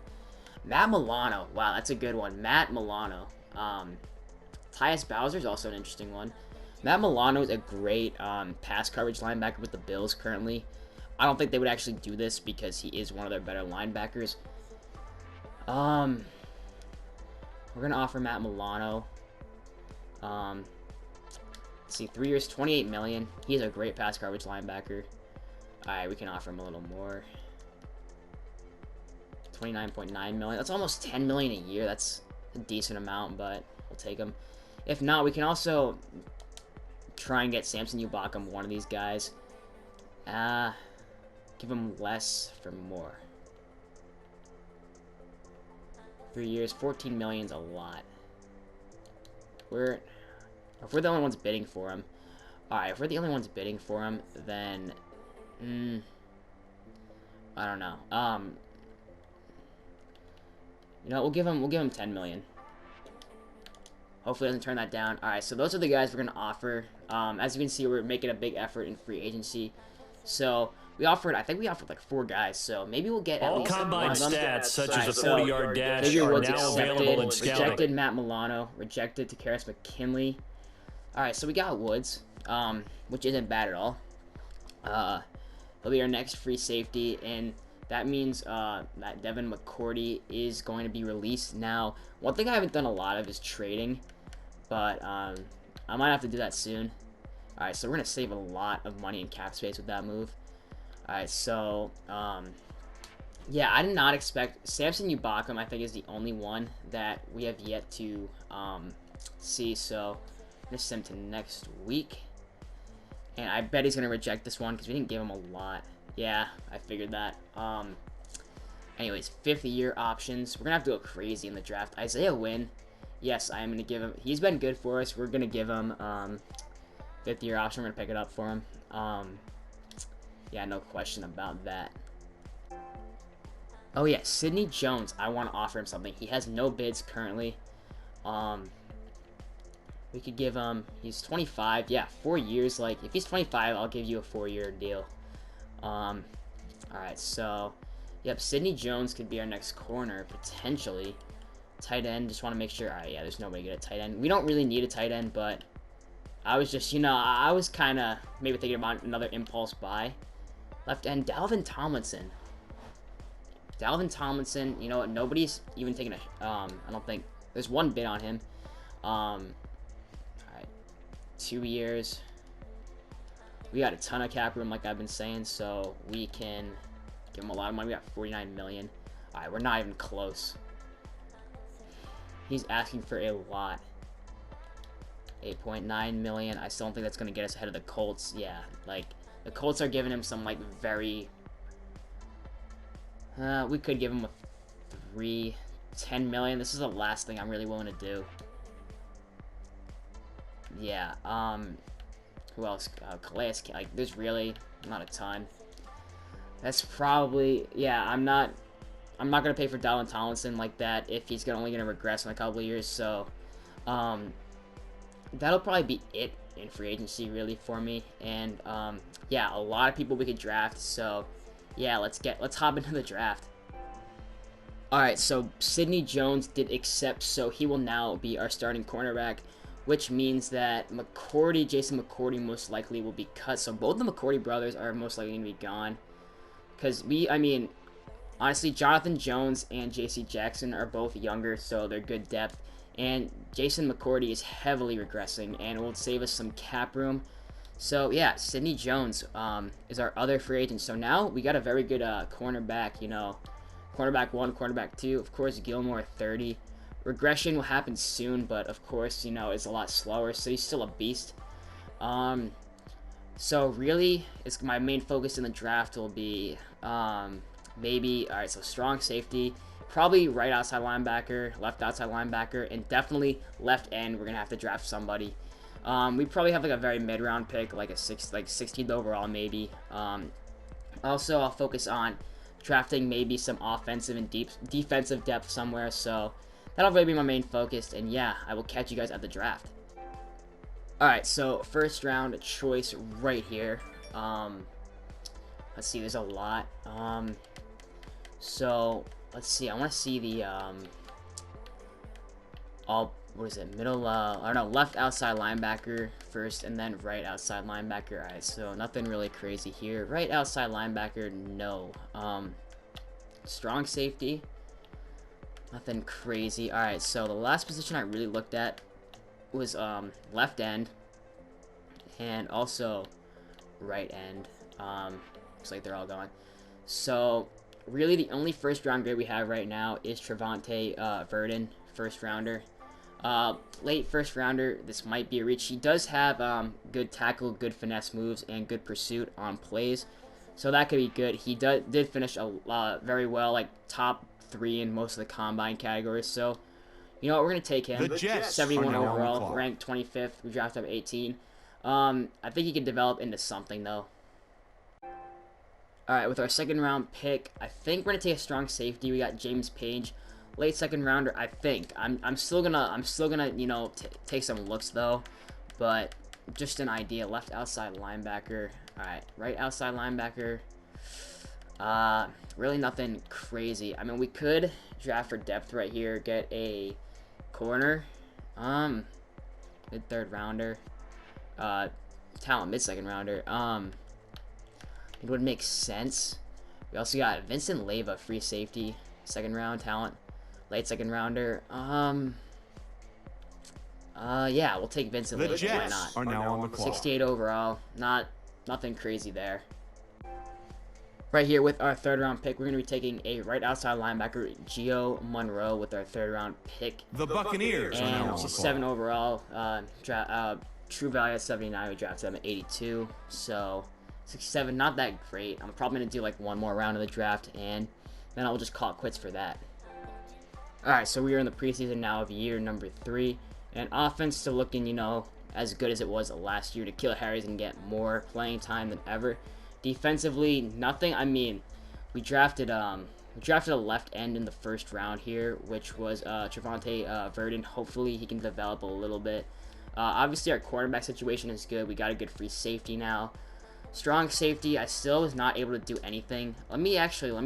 Speaker 1: Matt Milano, wow, that's a good one. Matt Milano. Tyus Bowser is also an interesting one. Matt Milano is a great pass coverage linebacker with the Bills currently. I don't think they would actually do this because he is one of their better linebackers. We're gonna offer Matt Milano. Let's see, 3 years, $28 million. He's a great pass coverage linebacker. Alright, we can offer him a little more. $29.9 million. That's almost $10 million a year. That's a decent amount, but we'll take him. If not, we can also try and get Samson Ubakam, one of these guys. Give him less for more. 3 years, $14 million is a lot. If we're the only ones bidding for him. Alright, if we're the only ones bidding for him, then I don't know. You know, we'll give him 10 million. Hopefully it doesn't turn that down. Alright, so those are the guys we're gonna offer. As you can see, we're making a big effort in free agency. So I think we offered like 4 guys, so maybe we'll get at
Speaker 2: All
Speaker 1: least
Speaker 2: combine
Speaker 1: one of them.
Speaker 2: stats, such as a
Speaker 1: So
Speaker 2: 40-yard dash,
Speaker 1: Xavier
Speaker 2: are
Speaker 1: Woods
Speaker 2: now available in
Speaker 1: accepted,
Speaker 2: scouting.
Speaker 1: rejected Matt Milano, rejected Takaris McKinley. Alright, so we got Woods, which isn't bad at all. He'll be our next free safety, and that means that Devin McCourty is going to be released. Now, one thing I haven't done a lot of is trading, but I might have to do that soon. Alright, so we're going to save a lot of money in cap space with that move. Alright, so, yeah, I did not expect... Samson Ubakam, I think, is the only one that we have yet to see, so I'm going to send him to next week. And I bet he's going to reject this one because we didn't give him a lot. Yeah, I figured that. Anyways, 5th-year options. We're going to have to go crazy in the draft. Isaiah Wynn. Yes, I am going to give him... He's been good for us. We're going to give him 5th-year option. We're going to pick it up for him. Yeah, no question about that. Oh, yeah, Sidney Jones. I want to offer him something. He has no bids currently. We could give him... He's 25. Yeah, 4 years. Like, if he's 25, I'll give you a 4-year deal. Alright, so... Yep, Sidney Jones could be our next corner, potentially. Tight end, just want to make sure... Alright, yeah, there's nobody good at tight end. We don't really need a tight end, but... I was just, you know, I was kind of maybe thinking about another impulse buy. Left end, Dalvin Tomlinson. Dalvin Tomlinson, you know what, nobody's even taking a... I don't think... There's one bid on him. Alright. 2 years. We got a ton of cap room, like I've been saying, so we can give him a lot of money. We got 49 million. Alright, we're not even close. He's asking for a lot. 8.9 million. I still don't think that's going to get us ahead of the Colts. Yeah, like, the Colts are giving him some, like, very... we could give him a 10 million. This is the last thing I'm really willing to do. Yeah, who else? Calais, like, there's really not a ton. That's probably, yeah, I'm not gonna pay for Dalvin Tomlinson like that if he's only gonna regress in a couple of years, so, that'll probably be it in free agency, really, for me, and, yeah, a lot of people we could draft, so, yeah, let's hop into the draft. Alright, so Sidney Jones did accept, so he will now be our starting cornerback, which means that Jason McCourty most likely will be cut. So both the McCourty brothers are most likely going to be gone. because I mean, honestly, Jonathan Jones and J.C. Jackson are both younger, so they're good depth. And Jason McCourty is heavily regressing, and it will save us some cap room. So yeah, Sidney Jones is our other free agent. So now we got a very good cornerback. You know, cornerback 1, cornerback 2. Of course, Gilmore 30. Regression will happen soon, but of course, you know, it's a lot slower. So he's still a beast. So really, it's my main focus in the draft will be maybe, all right, so strong safety, probably right outside linebacker, left outside linebacker, and definitely left end. We're gonna have to draft somebody. We probably have like a very mid-round pick, like 16th overall maybe. Also, I'll focus on drafting maybe some offensive and defensive depth somewhere. So that'll really be my main focus. And yeah, I will catch you guys at the draft. Alright, so first round choice right here. Let's see, there's a lot. So let's see, I want to see the what is it, middle, or no, left outside linebacker first, and then right outside linebacker. Alright, so nothing really crazy here. Right outside linebacker, no. Strong safety, nothing crazy. Alright, so the last position I really looked at was left end and also right end. Looks like they're all gone. So really the only first round grade we have right now is Trevante Verdon, first rounder. Late first rounder, this might be a reach. He does have good tackle, good finesse moves, and good pursuit on plays, so that could be good. He did finish very well, like top 3 in most of the combine categories. So you know what, we're going to take him.
Speaker 2: The Jets
Speaker 1: 71 overall, ranked 25th. We drafted him 18. I think he can develop into something, though. Alright, with our second round pick, I think we're going to take a strong safety. We got James Page, late second rounder, I think. I'm still gonna, you know, take some looks, though. But just an idea. Left outside linebacker. Alright, right outside linebacker. Really nothing crazy. I mean, we could draft for depth right here, get a corner, mid third rounder, talent mid second rounder. It would make sense. We also got Vincent Leyva, free safety, second round talent, late second rounder. Yeah, we'll take Vincent Leyva. Why not?
Speaker 2: Are now on the clock.
Speaker 1: 68 overall. Nothing crazy there. Right here with our third round pick, we're going to be taking a right outside linebacker, Gio Monroe, with our third round pick.
Speaker 2: The Buccaneers are now on the clock.
Speaker 1: 7 overall. True value at 79. We drafted him at 82. So 67, not that great. I'm probably going to do like one more round of the draft, and then I'll just call it quits for that. Alright, so we are in the preseason now of year number 3. And offense still looking, you know, as good as it was last year. N'Keal Harry's going to get more playing time than ever. Defensively, nothing. I mean, we drafted a left end in the first round here, which was Trevante Verdon. Hopefully, he can develop a little bit. Obviously, our quarterback situation is good. We got a good free safety now. Strong safety, I still was not able to do anything. Let me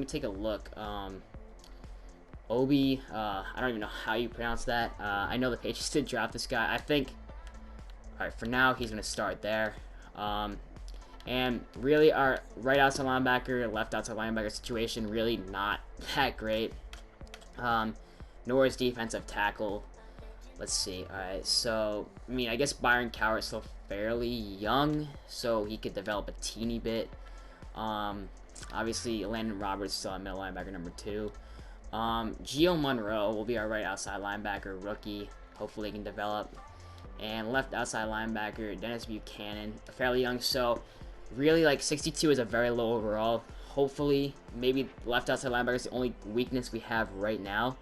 Speaker 1: take a look. Obi, I don't even know how you pronounce that. I know the Patriots did draft this guy. I think, all right, for now, he's going to start there. And really, our right outside linebacker, left outside linebacker situation, really not that great. Nor is defensive tackle. Let's see. Alright, so, I mean, I guess Byron Cowart is still fairly young, so he could develop a teeny bit. Obviously, Landon Roberts still at middle linebacker number 2. Gio Monroe will be our right outside linebacker, rookie. Hopefully, he can develop. And left outside linebacker, Dennis Buchanan, fairly young, so really, like, 62 is a very low overall. Hopefully, maybe left outside linebacker is the only weakness we have right now.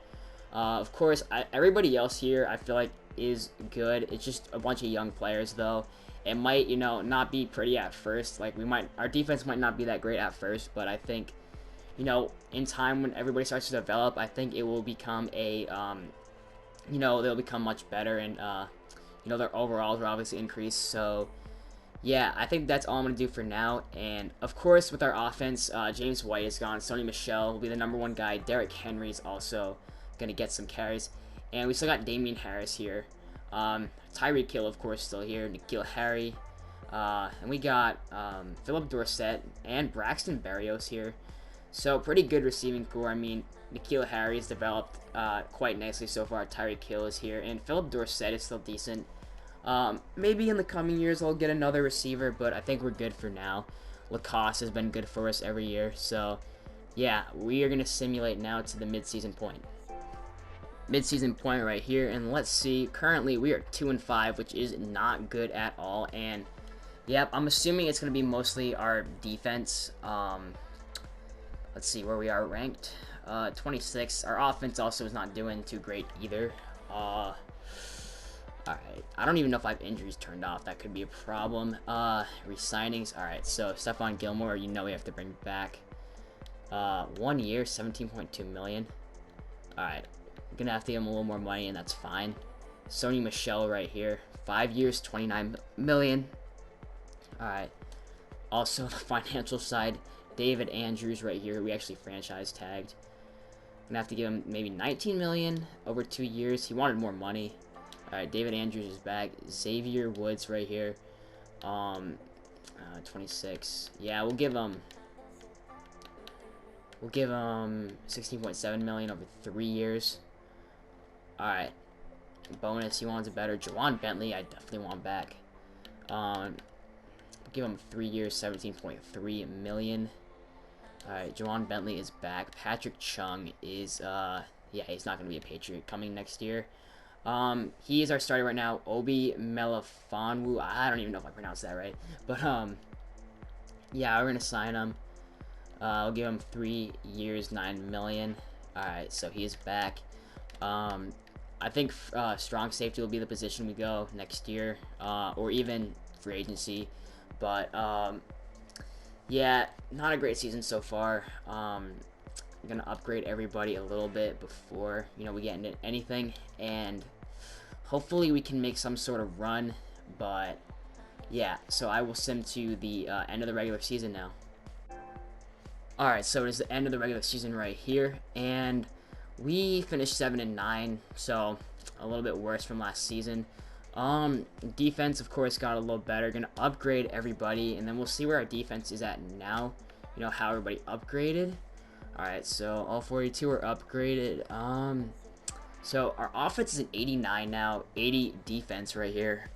Speaker 1: Of course, everybody else here, I feel like, is good. It's just a bunch of young players, though. It might, you know, not be pretty at first. Like, our defense might not be that great at first, but I think, you know, in time when everybody starts to develop, I think it will become a, you know, they'll become much better, and, you know, their overalls will obviously increase. So yeah, I think that's all I'm going to do for now. And of course, with our offense, James White is gone. Sony Michel will be the number 1 guy. Derrick Henry is also going to get some carries. And we still got Damian Harris here. Tyreek Hill, of course, still here. N'Keal Harry. And we got Philip Dorsett and Braxton Berrios here. So pretty good receiving core. I mean, N'Keal Harry's developed quite nicely so far. Tyreek Hill is here, and Philip Dorsett is still decent. Maybe in the coming years I'll get another receiver, but I think we're good for now. Lacoste has been good for us every year, so yeah, we are going to simulate now to the midseason point. Midseason point right here, and let's see. Currently, we are 2-5, which is not good at all, and yep, I'm assuming it's going to be mostly our defense. Let's see where we are ranked. 26. Our offense also is not doing too great either. Alright. I don't even know if I have injuries turned off. That could be a problem. Resignings. Alright, so Stephon Gilmore, you know we have to bring back. 1 year, 17.2 million. Alright. Gonna have to give him a little more money, and that's fine. Sony Michel right here. 5 years, 29 million. Alright. Also, the financial side. David Andrews right here, we actually franchise tagged. Gonna have to give him maybe 19 million over 2 years. He wanted more money. Alright, David Andrews is back. Xavier Woods right here. 26. Yeah, we'll give him 16.7 million over 3 years. Alright. Bonus, he wants it better. Jawan Bentley, I definitely want back. Give him 3 years, 17.3 million. Alright, Jawan Bentley is back. Patrick Chung is, yeah, he's not going to be a Patriot coming next year. He is our starter right now. Obi Melifonwu. I don't even know if I pronounced that right. But, yeah, we're going to sign him. I'll give him 3 years, 9 million. Alright, so he is back. I think strong safety will be the position we go next year, or even free agency. But, yeah, not a great season so far. I'm going to upgrade everybody a little bit before, you know, we get into anything. And hopefully we can make some sort of run. But, yeah, so I will sim to the end of the regular season now. Alright, so it is the end of the regular season right here. And we finished 7-9, so a little bit worse from last season. Defense, of course, got a little better. Gonna upgrade everybody, and then we'll see where our defense is at now. You know, how everybody upgraded. Alright, so all 42 are upgraded. So our offense is an 89 now, 80 defense right here.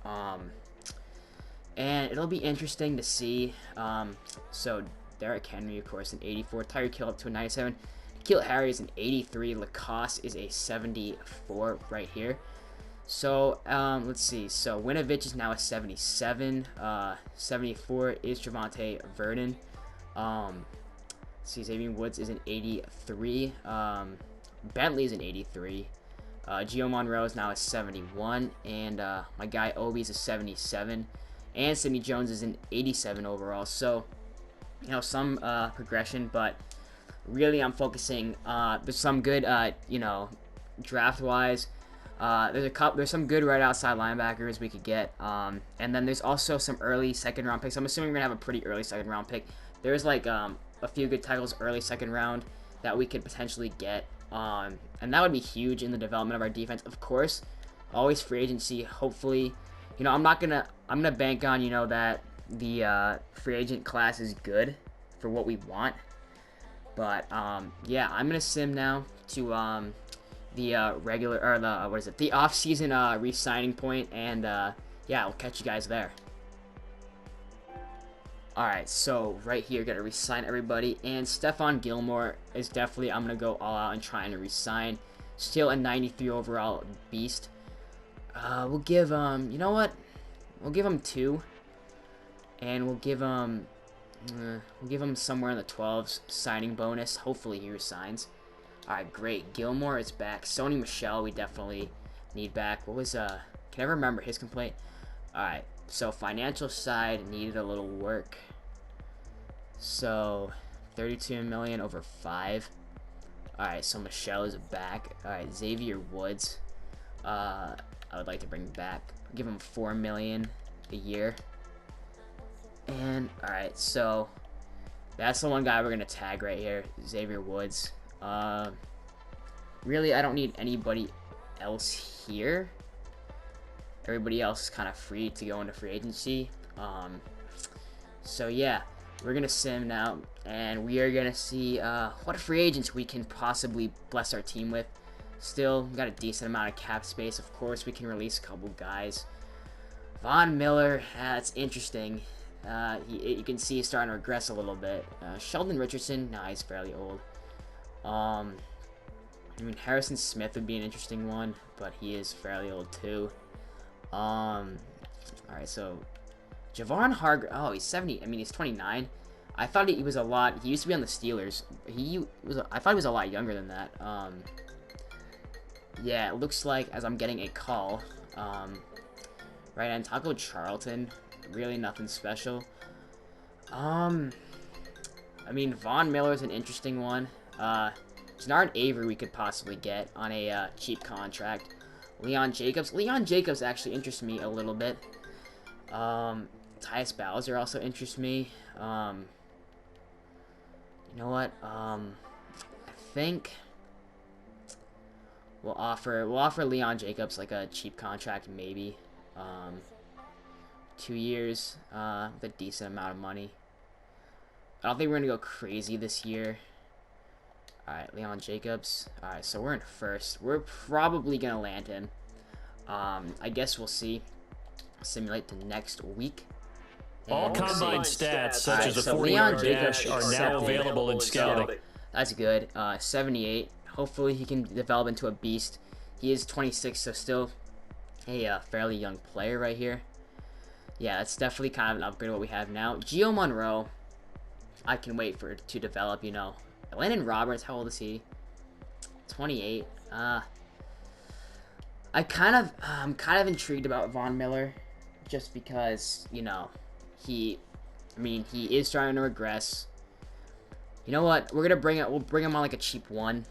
Speaker 1: And it'll be interesting to see. So Derrick Henry, of course, an 84. Tyreek Hill up to a 97. N'Keal Harry is an 83. Lacoste is a 74 right here. So, let's see. So, Winovich is now a 77. 74 is Javonte Verdon. Let's see, Xavier Woods is an 83. Bentley is an 83. Gio Monroe is now a 71. And my guy Obi is a 77. And Sidney Jones is an 87 overall. So, you know, some progression, but really I'm focusing. There's some good, you know, draft-wise. There's some good right outside linebackers we could get, and then there's also some early second-round picks. I'm assuming we're gonna have a pretty early second-round pick. There's like a few good tackles early second round that we could potentially get, and that would be huge in the development of our defense. Of course, always free agency. Hopefully, you know, I'm gonna bank on, you know, that the free agent class is good for what we want. But yeah, I'm gonna sim now to the regular, or the off-season re-signing point, and yeah, I'll catch you guys there. Alright, so right here, gotta re-sign everybody, and Stephon Gilmore is definitely, I'm gonna go all out and try and re-sign. Still a 93 overall beast. We'll give you know what? We'll give him 2, and we'll give him somewhere in the 12s signing bonus. Hopefully he resigns. Alright, great. Gilmore is back. Sony Michel, we definitely need back. What was, can I remember his complaint? Alright, so financial side needed a little work. So, 32 million over 5. Alright, so Michel is back. Alright, Xavier Woods. I would like to bring back. Give him 4 million a year. And, alright, so that's the one guy we're going to tag right here. Xavier Woods. Really, I don't need anybody else here. Everybody else is kind of free to go into free agency. So yeah, we're gonna sim now, and we are gonna see what free agents we can possibly bless our team with. Still got a decent amount of cap space. Of course, we can release a couple guys. Von Miller, that's interesting. You can see he's starting to regress a little bit. Sheldon Richardson, nah, he's fairly old. I mean, Harrison Smith would be an interesting one, but he is fairly old too. Alright, so Javon Hargrave, oh, he's 70, I mean, he's 29. I thought he was a lot, he used to be on the Steelers. I thought he was a lot younger than that. Yeah, it looks like, as I'm getting a call, right, and Taco Charlton, really nothing special. I mean, Von Miller is an interesting one. Denard Avery we could possibly get on a cheap contract. Leon Jacobs actually interests me a little bit. Tyus Bowser also interests me. You know what? I think we'll offer Leon Jacobs like a cheap contract, maybe. 2 years with a decent amount of money. I don't think we're gonna go crazy this year. Alright, Leon Jacobs. Alright, so we're in first. We're probably gonna land him. I guess we'll see. Simulate the next week.
Speaker 2: All combine stats, such as a
Speaker 1: so
Speaker 2: 40-yard dash, are now available in scouting.
Speaker 1: That's good. 78. Hopefully he can develop into a beast. He is 26, so still a fairly young player right here. Yeah, that's definitely kind of an upgrade of what we have now. Gio Monroe, I can wait for it to develop, you know. Landon Roberts, how old is he? 28. I'm kind of intrigued about Von Miller, just because, you know, he is starting to regress. You know what? We'll bring him on like a cheap one.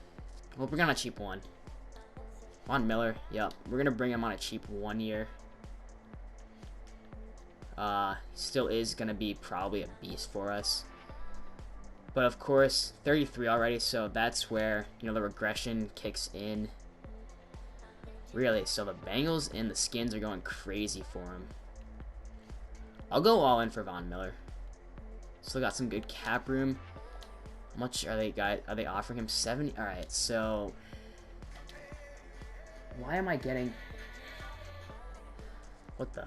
Speaker 1: We'll bring on a cheap one. Von Miller, yep. We're gonna bring him on a cheap 1 year. Still is gonna be probably a beast for us. But of course, 33 already, so that's where, you know, the regression kicks in. Really, so the Bengals and the Skins are going crazy for him. I'll go all in for Von Miller. Still got some good cap room. How much are they offering him? 70? Alright, so why am I getting, what the?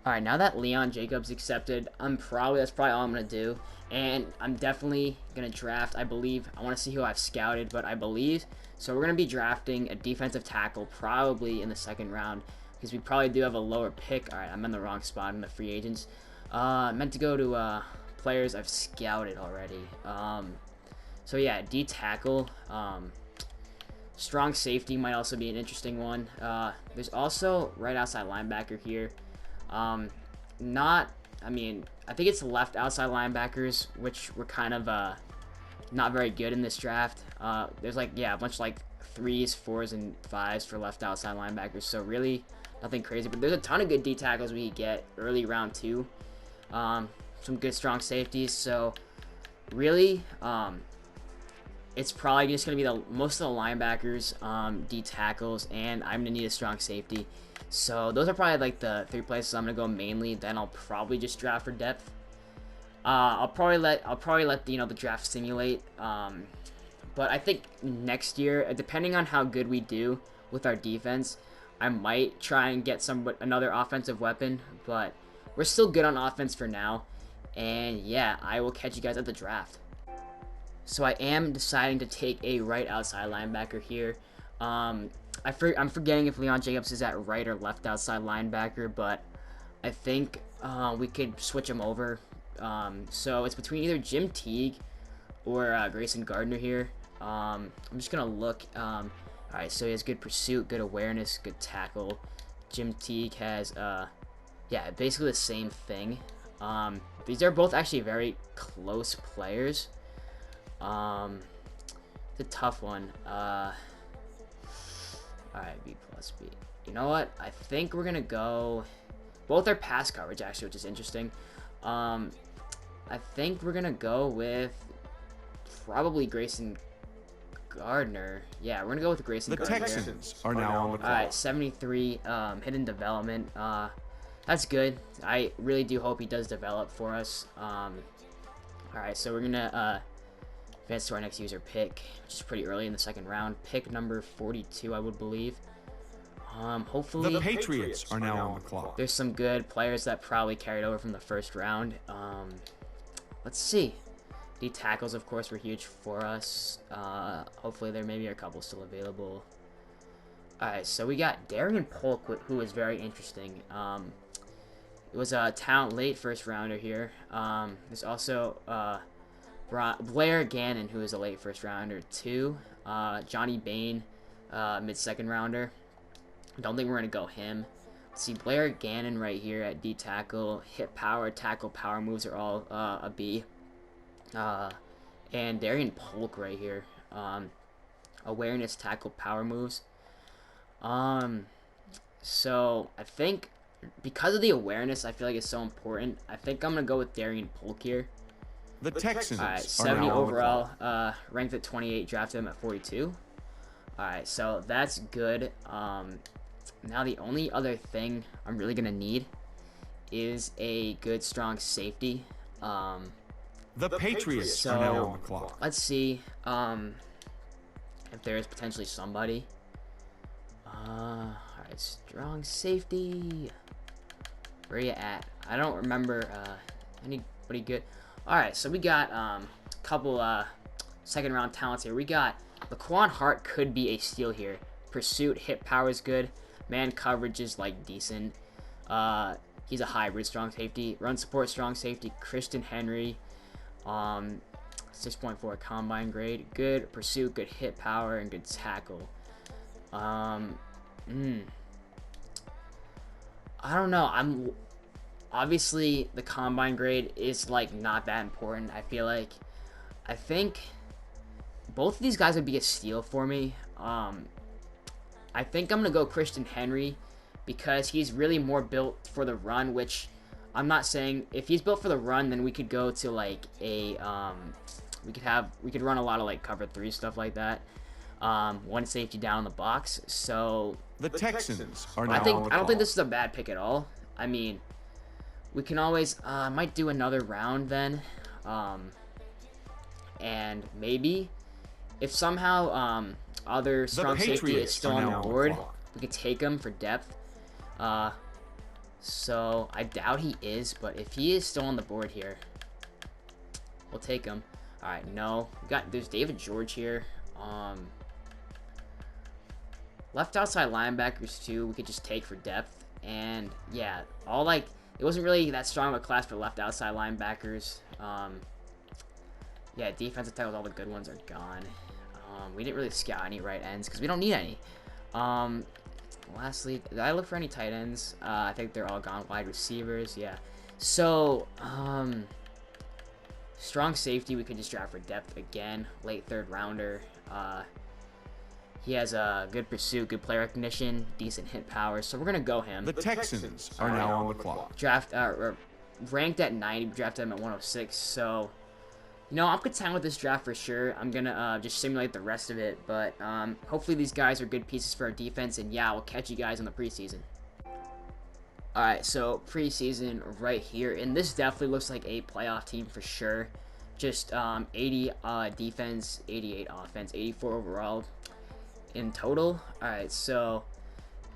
Speaker 1: Alright, now that Leon Jacobs accepted, that's probably all I'm gonna do. And I'm definitely gonna draft, I believe. I want to see who I've scouted, but I believe. So we're gonna be drafting a defensive tackle probably in the 2nd round, because we probably do have a lower pick. Alright, I'm in the wrong spot in the free agents. Meant to go to players I've scouted already. So yeah, D tackle. Strong safety might also be an interesting one. There's also right outside linebacker here. I think it's left outside linebackers, which were kind of not very good in this draft. There's like, yeah, a bunch of like 3s, 4s, and 5s for left outside linebackers, so really nothing crazy, but there's a ton of good D tackles we get early round 2. Some good strong safeties, so really it's probably just going to be most of the linebackers, D tackles, and I'm going to need a strong safety. So those are probably like the 3 places I'm gonna go mainly. Then I'll probably just draft for depth. I'll probably let the draft simulate. But I think next year, depending on how good we do with our defense, I might try and get another offensive weapon. But we're still good on offense for now. And yeah, I will catch you guys at the draft. So I am deciding to take a right outside linebacker here. I'm forgetting if Leon Jacobs is at right or left outside linebacker, but I think we could switch him over. So it's between either Jim Teague or Grayson Gardner here. I'm just going to look. Alright, so he has good pursuit, good awareness, good tackle. Jim Teague has, yeah, basically the same thing. These are both actually very close players. It's a tough one. Alright, B plus B. You know what? I think we're gonna go. Both are pass coverage actually, which is interesting. I think we're gonna go with probably Grayson Gardner. Yeah, we're gonna go with Grayson Gardner.
Speaker 3: The Texans are now on the call.
Speaker 1: Alright, 73 hidden development. that's good. I really do hope he does develop for us. All right, so we're gonna advance to our next user pick, which is pretty early in the second round. Pick number 42, I would believe. Hopefully
Speaker 2: The Patriots are now on the clock.
Speaker 1: there's some good players that probably carried over from the first round. Let's see. D tackles, of course, were huge for us. Hopefully there maybe are a couple still available. Alright, so we got Darian Polk, who is very interesting. It was a talent late first rounder here. There's also Blair Gannon, who is a late first rounder too. Johnny Bain, mid second rounder. Don't think we're gonna go him. Let's see, Blair Gannon right here at D tackle. Hit power, tackle power moves are all a B. And Darian Polk right here. Awareness, tackle, power moves. So I think because of the awareness, I feel like it's so important. I think I'm gonna go with Darian Polk here.
Speaker 2: The Texans.
Speaker 1: Alright, 70 overall, ranked at 28, drafted him at 42. Alright, so that's good. Now the only other thing I'm really gonna need is a good, strong safety.
Speaker 2: The Patriots are now on the clock.
Speaker 1: Let's see if there is potentially somebody. Alright, strong safety. Where you at? I don't remember anybody good. Alright, so we got a couple second round talents here. We got Laquan Hart could be a steal here. Pursuit, hit power is good. Man coverage is like decent. He's a hybrid strong safety. Run support strong safety. Christian Henry. 6.4 combine grade. Good pursuit, good hit power, and good tackle. I don't know. Obviously the combine grade is like not that important. I think both of these guys would be a steal for me. I think I'm gonna go Christian Henry because he's really more built for the run, which I'm not saying if he's built for the run, then we could go to like a we could run a lot of like cover 3 stuff like that. One safety down in the box. So
Speaker 2: the Texans are now
Speaker 1: I
Speaker 2: on the clock.
Speaker 1: don't think this is a bad pick at all. I mean, we can always might do another round then, and maybe if somehow other strong safety is still on the board, we could take him for depth. So I doubt he is, but if he is still on the board here, we'll take him. All right, no, there's David George here. Left outside linebackers too, we could just take for depth. And yeah, it wasn't really that strong of a class for left outside linebackers. Yeah, defensive tackles, all the good ones are gone. We didn't really scout any right ends because we don't need any. Lastly, did I look for any tight ends? I think they're all gone. Wide receivers, yeah. So, strong safety, we could just draft for depth again. Late third rounder. He has a good pursuit, good play recognition, decent hit power, so we're gonna go him.
Speaker 2: The Texans are now on the clock.
Speaker 1: Ranked at 90, drafted him at 106. So, I'm content with this draft for sure. I'm gonna just simulate the rest of it, but hopefully these guys are good pieces for our defense. And yeah, we'll catch you guys in the preseason. All right, so preseason right here, and this definitely looks like a playoff team for sure. Just 80 defense, 88 offense, 84 overall in total. All right, so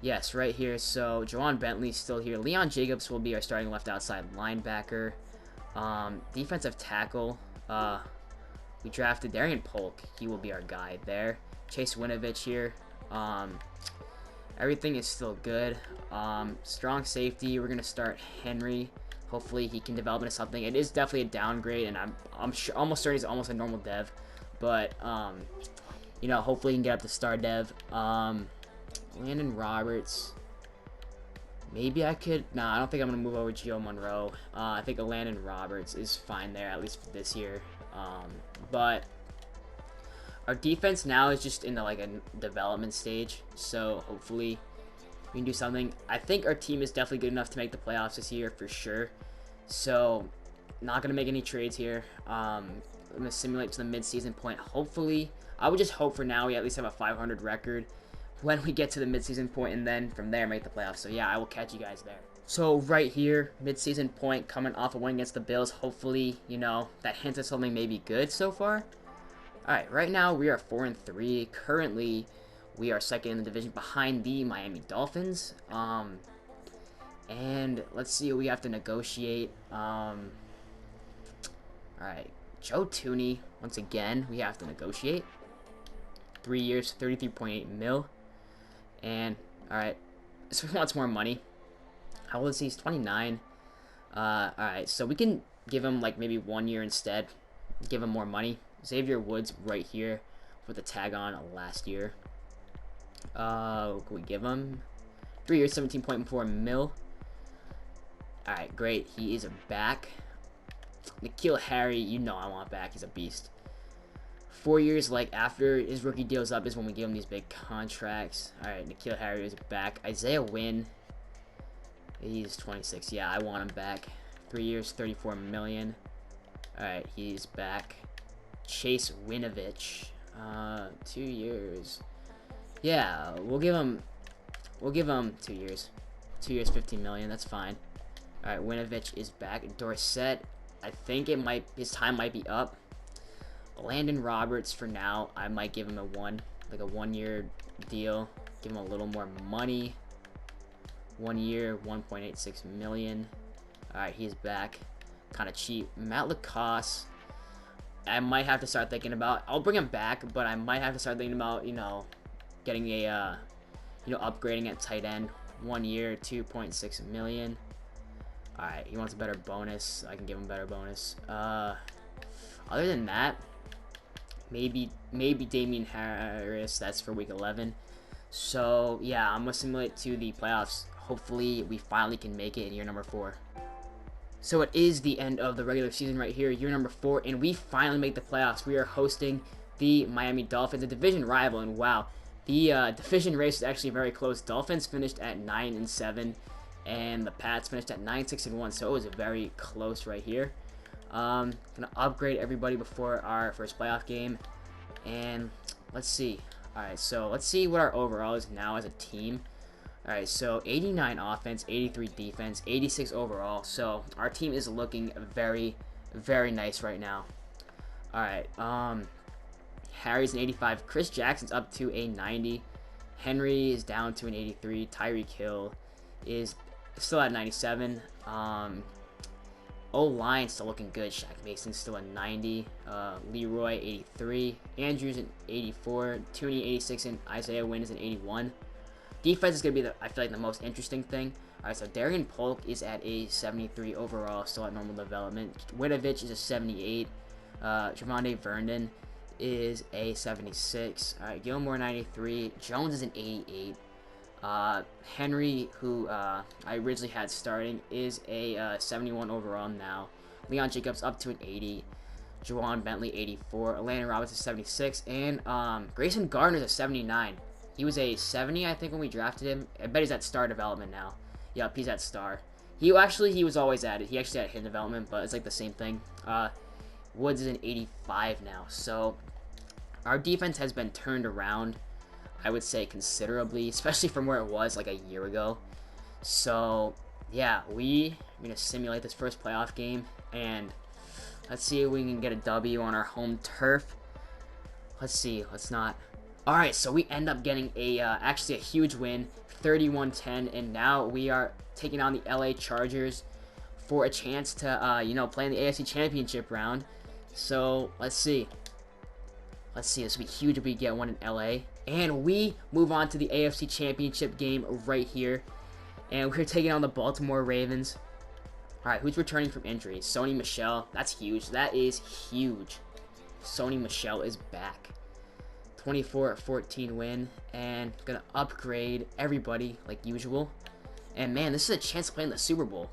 Speaker 1: yes, right here. So Jawan Bentley's still here. Leon Jacobs will be our starting left outside linebacker. Defensive tackle. We drafted Darian Polk. He will be our guy there. Chase Winovich here. Everything is still good. Strong safety. We're gonna start Henry. Hopefully he can develop into something. It is definitely a downgrade, and I'm sure, almost certain he's almost a normal dev. But hopefully he can get up to star dev. Landon Roberts. Maybe I could. Nah, I don't think I'm gonna move over Gio Monroe. I think a Landon Roberts is fine there, at least for this year. But our defense now is just in a development stage, so hopefully we can do something. I think our team is definitely good enough to make the playoffs this year for sure. So not gonna make any trades here. I'm gonna simulate to the mid-season point. Hopefully, I would just hope for now we at least have a 500 record when we get to the mid-season point, and then from there make the playoffs. So yeah, I will catch you guys there. So right here, mid-season point, coming off a win against the Bills. Hopefully, you know, that hints at something maybe good so far. All right, right now we are 4-3. Currently, we are second in the division behind the Miami Dolphins. And let's see what we have to negotiate. All right, Joe Tooney, once again, we have to negotiate. 3 years, 33.8 mil. And, all right, so he wants more money. How old is he? He's 29. Alright, so we can give him, like, maybe 1 year instead. Give him more money. Xavier Woods right here with the tag on last year. What can we give him? 3 years, 17.4 mil. Alright, great. He is back. N'Keal Harry, you know I want back. He's a beast. 4 years, like, after his rookie deal's up is when we give him these big contracts. Alright, N'Keal Harry is back. Isaiah Wynn. He's 26. Yeah, I want him back. 3 years, 34 million. Alright, he's back. Chase Winovich. 2 years. Yeah, we'll give him 2 years. 2 years, 15 million. That's fine. Alright, Winovich is back. Dorsett, I think his time might be up. Landon Roberts for now. I might give him a 1 year deal. Give him a little more money. 1 year, 1.86 million. Alright, he's back. Kind of cheap. Matt Lacoste, I might have to start thinking about. I'll bring him back, but I might have to start thinking about, you know, getting a, upgrading at tight end. 1 year, 2.6 million. Alright, he wants a better bonus. I can give him a better bonus. Other than that, maybe Damian Harris. That's for week 11. So, yeah, I'm going to simulate to the playoffs. Hopefully, we finally can make it in year number 4. So it is the end of the regular season right here, year number 4, and we finally make the playoffs. We are hosting the Miami Dolphins, a division rival, and wow, the division race is actually very close. Dolphins finished at 9-7, and the Pats finished at 9-6-1, so it was very close right here. Gonna upgrade everybody before our first playoff game, and let's see. Alright, so let's see what our overall is now as a team. Alright, so 89 offense, 83 defense, 86 overall. So our team is looking very, very nice right now. Alright, Harry's an 85. Chris Jackson's up to a 90. Henry is down to an 83. Tyreek Hill is still at 97. O-line still looking good. Shaq Mason's still a 90. Leroy 83. Andrews an 84. Tooney 86, and Isaiah Wynn is an 81. Defense is going to be, I feel like, the most interesting thing. Alright, so Darian Polk is at a 73 overall, still at normal development. Winovich is a 78. Javonte Vernon is a 76. Alright, Gilmore 93. Jones is an 88. Henry, who I originally had starting, is a 71 overall now. Leon Jacobs up to an 80. Juwan Bentley 84. Landon Roberts is 76. And Grayson Gardner is a 79. He was a 70, I think, when we drafted him. I bet he's at star development now. Yep, he's at star. He was always at it. He actually had hidden development, but it's like the same thing. Woods is an 85 now. So our defense has been turned around, I would say, considerably, especially from where it was like a year ago. So yeah, we're gonna simulate this first playoff game, and let's see if we can get a W on our home turf. Let's see. Let's not. All right, so we end up getting actually a huge win, 31-10, and now we are taking on the LA Chargers for a chance to play in the AFC Championship round. So let's see. This will be huge if we get one in LA. And we move on to the AFC Championship game right here. And we're taking on the Baltimore Ravens. Alright, who's returning from injury? Sony Michel. That's huge. That is huge. Sony Michel is back. 24-14 win. And gonna upgrade everybody like usual. And man, this is a chance to play in the Super Bowl.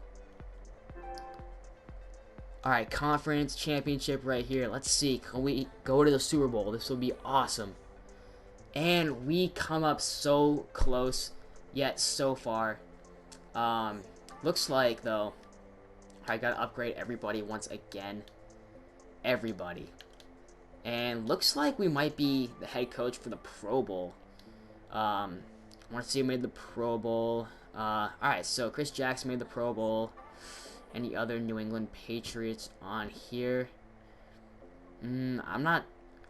Speaker 1: Alright, conference championship right here. Let's see. Can we go to the Super Bowl? This will be awesome. And we come up so close, yet so far. Looks like, though, I gotta upgrade everybody once again. Everybody. And looks like we might be the head coach for the Pro Bowl. I want to see who made the Pro Bowl. Alright, so Chris Jackson made the Pro Bowl. Any other New England Patriots on here? I'm not...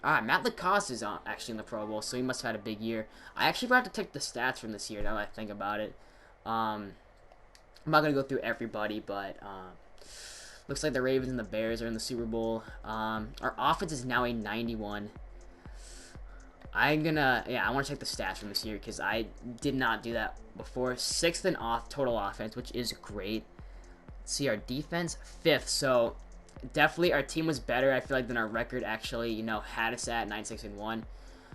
Speaker 1: Alright, Matt Lacoste is actually in the Pro Bowl, so he must have had a big year. I actually forgot to take the stats from this year, now that I think about it. I'm not going to go through everybody, but... looks like the Ravens and the Bears are in the Super Bowl. Our offense is now a 91. I want to check the stats from this year because I did not do that before. 6th in total offense, which is great. Let's see, our defense, 5th. So definitely our team was better, I feel like, than our record actually, had us at 9-6-1.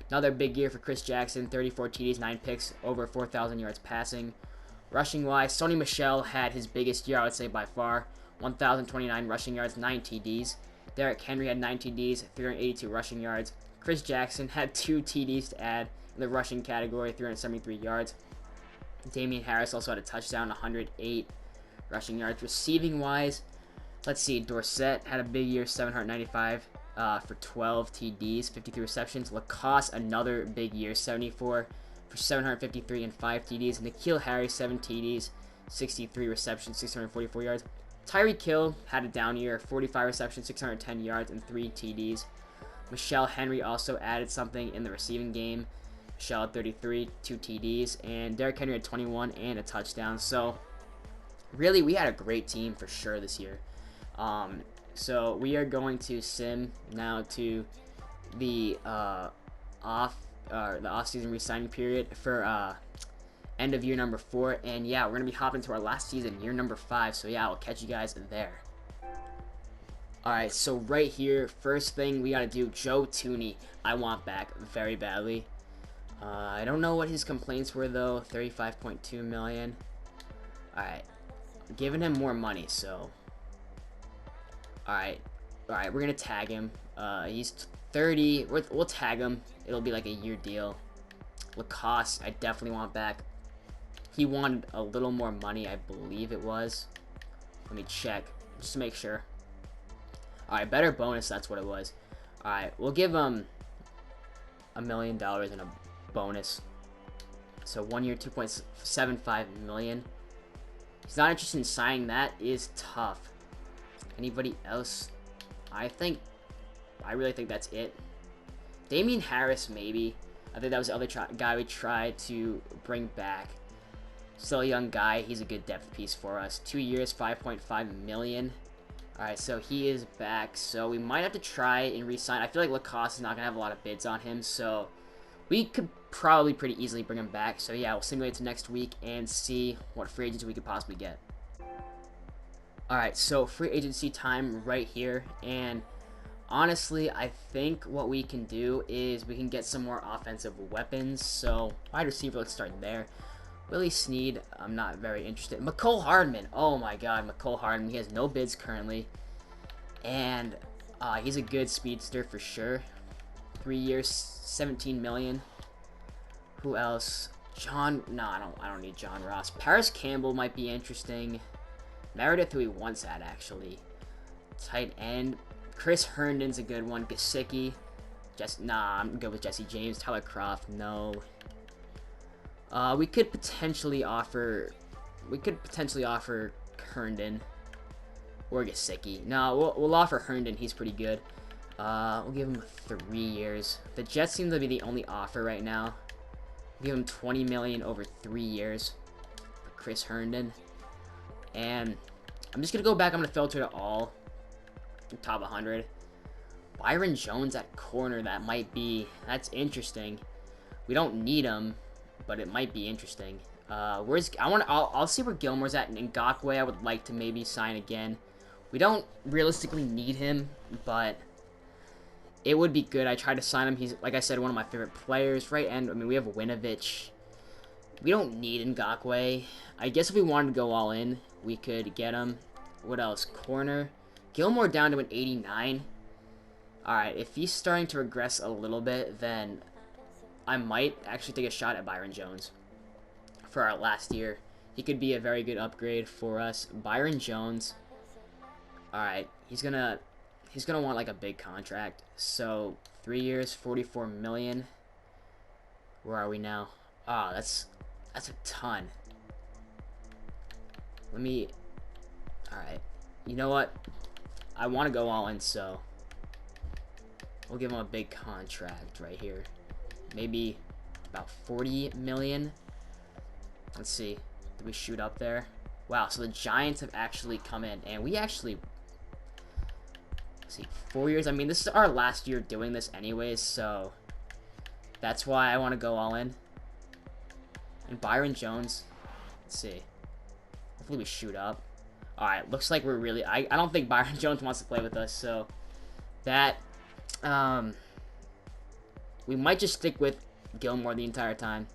Speaker 1: Another big year for Chris Jackson, 34 TDs, 9 picks, over 4,000 yards passing. Rushing wise, Sony Michel had his biggest year, I would say, by far. 1,029 rushing yards, 9 TDs. Derrick Henry had 9 TDs, 382 rushing yards. Chris Jackson had 2 TDs to add in the rushing category, 373 yards. Damian Harris also had a touchdown, 108 rushing yards. Receiving wise, let's see, Dorsett had a big year, 795 for 12 TDs, 53 receptions. Lacoste, another big year, 74 for 753 and 5 TDs. N'Keal Harry, 7 TDs, 63 receptions, 644 yards. Tyreek Hill had a down year, 45 receptions, 610 yards, and 3 TDs. Michelle Henry also added something in the receiving game. Michelle had 33, 2 TDs, and Derrick Henry had 21 and a touchdown. So, really, we had a great team for sure this year. So, we are going to sim now to the off-season re-signing period for end of year number 4, and yeah, we're gonna be hopping to our last season, year number 5. So yeah, I'll catch you guys there. Alright, so right here, first thing we gotta do, Joe Tooney, I want back very badly. I don't know what his complaints were though. 35.2 million. Alright, giving him more money, so alright, we're gonna tag him. He's 30. We'll tag him. It'll be like a year deal. Lacoste, I definitely want back. He wanted a little more money, I believe it was. Let me check, just to make sure. Alright, better bonus, that's what it was. Alright, we'll give him $1 million in a bonus. So 1 year, 2.75 million. He's not interested in signing. That is tough. Anybody else? I really think that's it. Damian Harris, maybe. I think that was the other guy we tried to bring back. Still a young guy. He's a good depth piece for us. 2 years, 5.5 million. Alright, so he is back. So we might have to try and re-sign. I feel like Lacoste is not going to have a lot of bids on him. So we could probably pretty easily bring him back. So yeah, we'll simulate to next week and see what free agents we could possibly get. Alright, so free agency time right here. And honestly, I think what we can do is we can get some more offensive weapons. So wide receiver, let's start there. Willie Snead, I'm not very interested. McCole Hardman, oh my god, McCole Hardman. He has no bids currently, and he's a good speedster for sure. 3 years, 17 million. Who else? No, I don't need John Ross. Paris Campbell might be interesting. Meredith, who he once had actually. Tight end. Chris Herndon's a good one. Gesicki. I'm good with Jesse James. Tyler Kroft, no. We could potentially offer Herndon or Gesicki. No, we'll offer Herndon. He's pretty good. We'll give him 3 years. The Jets seem to be the only offer right now. We'll give him 20 million over 3 years for Chris Herndon. And I'm just gonna go back. I'm gonna filter to all top 100. Byron Jones at corner. That's interesting. We don't need him, but it might be interesting. I'll see where Gilmore's at. Ngakoue, I would like to maybe sign again. We don't realistically need him, but it would be good. I tried to sign him. He's, like I said, one of my favorite players. Right end, I mean, we have Winovich. We don't need Ngakoue. I guess if we wanted to go all in, we could get him. What else? Corner. Gilmore down to an 89. Alright, if he's starting to regress a little bit, then I might actually take a shot at Byron Jones for our last year. He could be a very good upgrade for us. Byron Jones. Alright, he's gonna want like a big contract. So 3 years, 44 million. Where are we now? Ah, that's a ton. Let me... Alright. You know what? I want to go all in, so... We'll give him a big contract right here. Maybe about 40 million. Let's see. Did we shoot up there? Wow, so the Giants have actually come in. And we actually... Let's see, 4 years. I mean, this is our last year doing this anyways, so... That's why I want to go all in. And Byron Jones. Let's see. Hopefully we shoot up. Alright, looks like we're really... I don't think Byron Jones wants to play with us, so... That... We might just stick with Gilmore the entire time.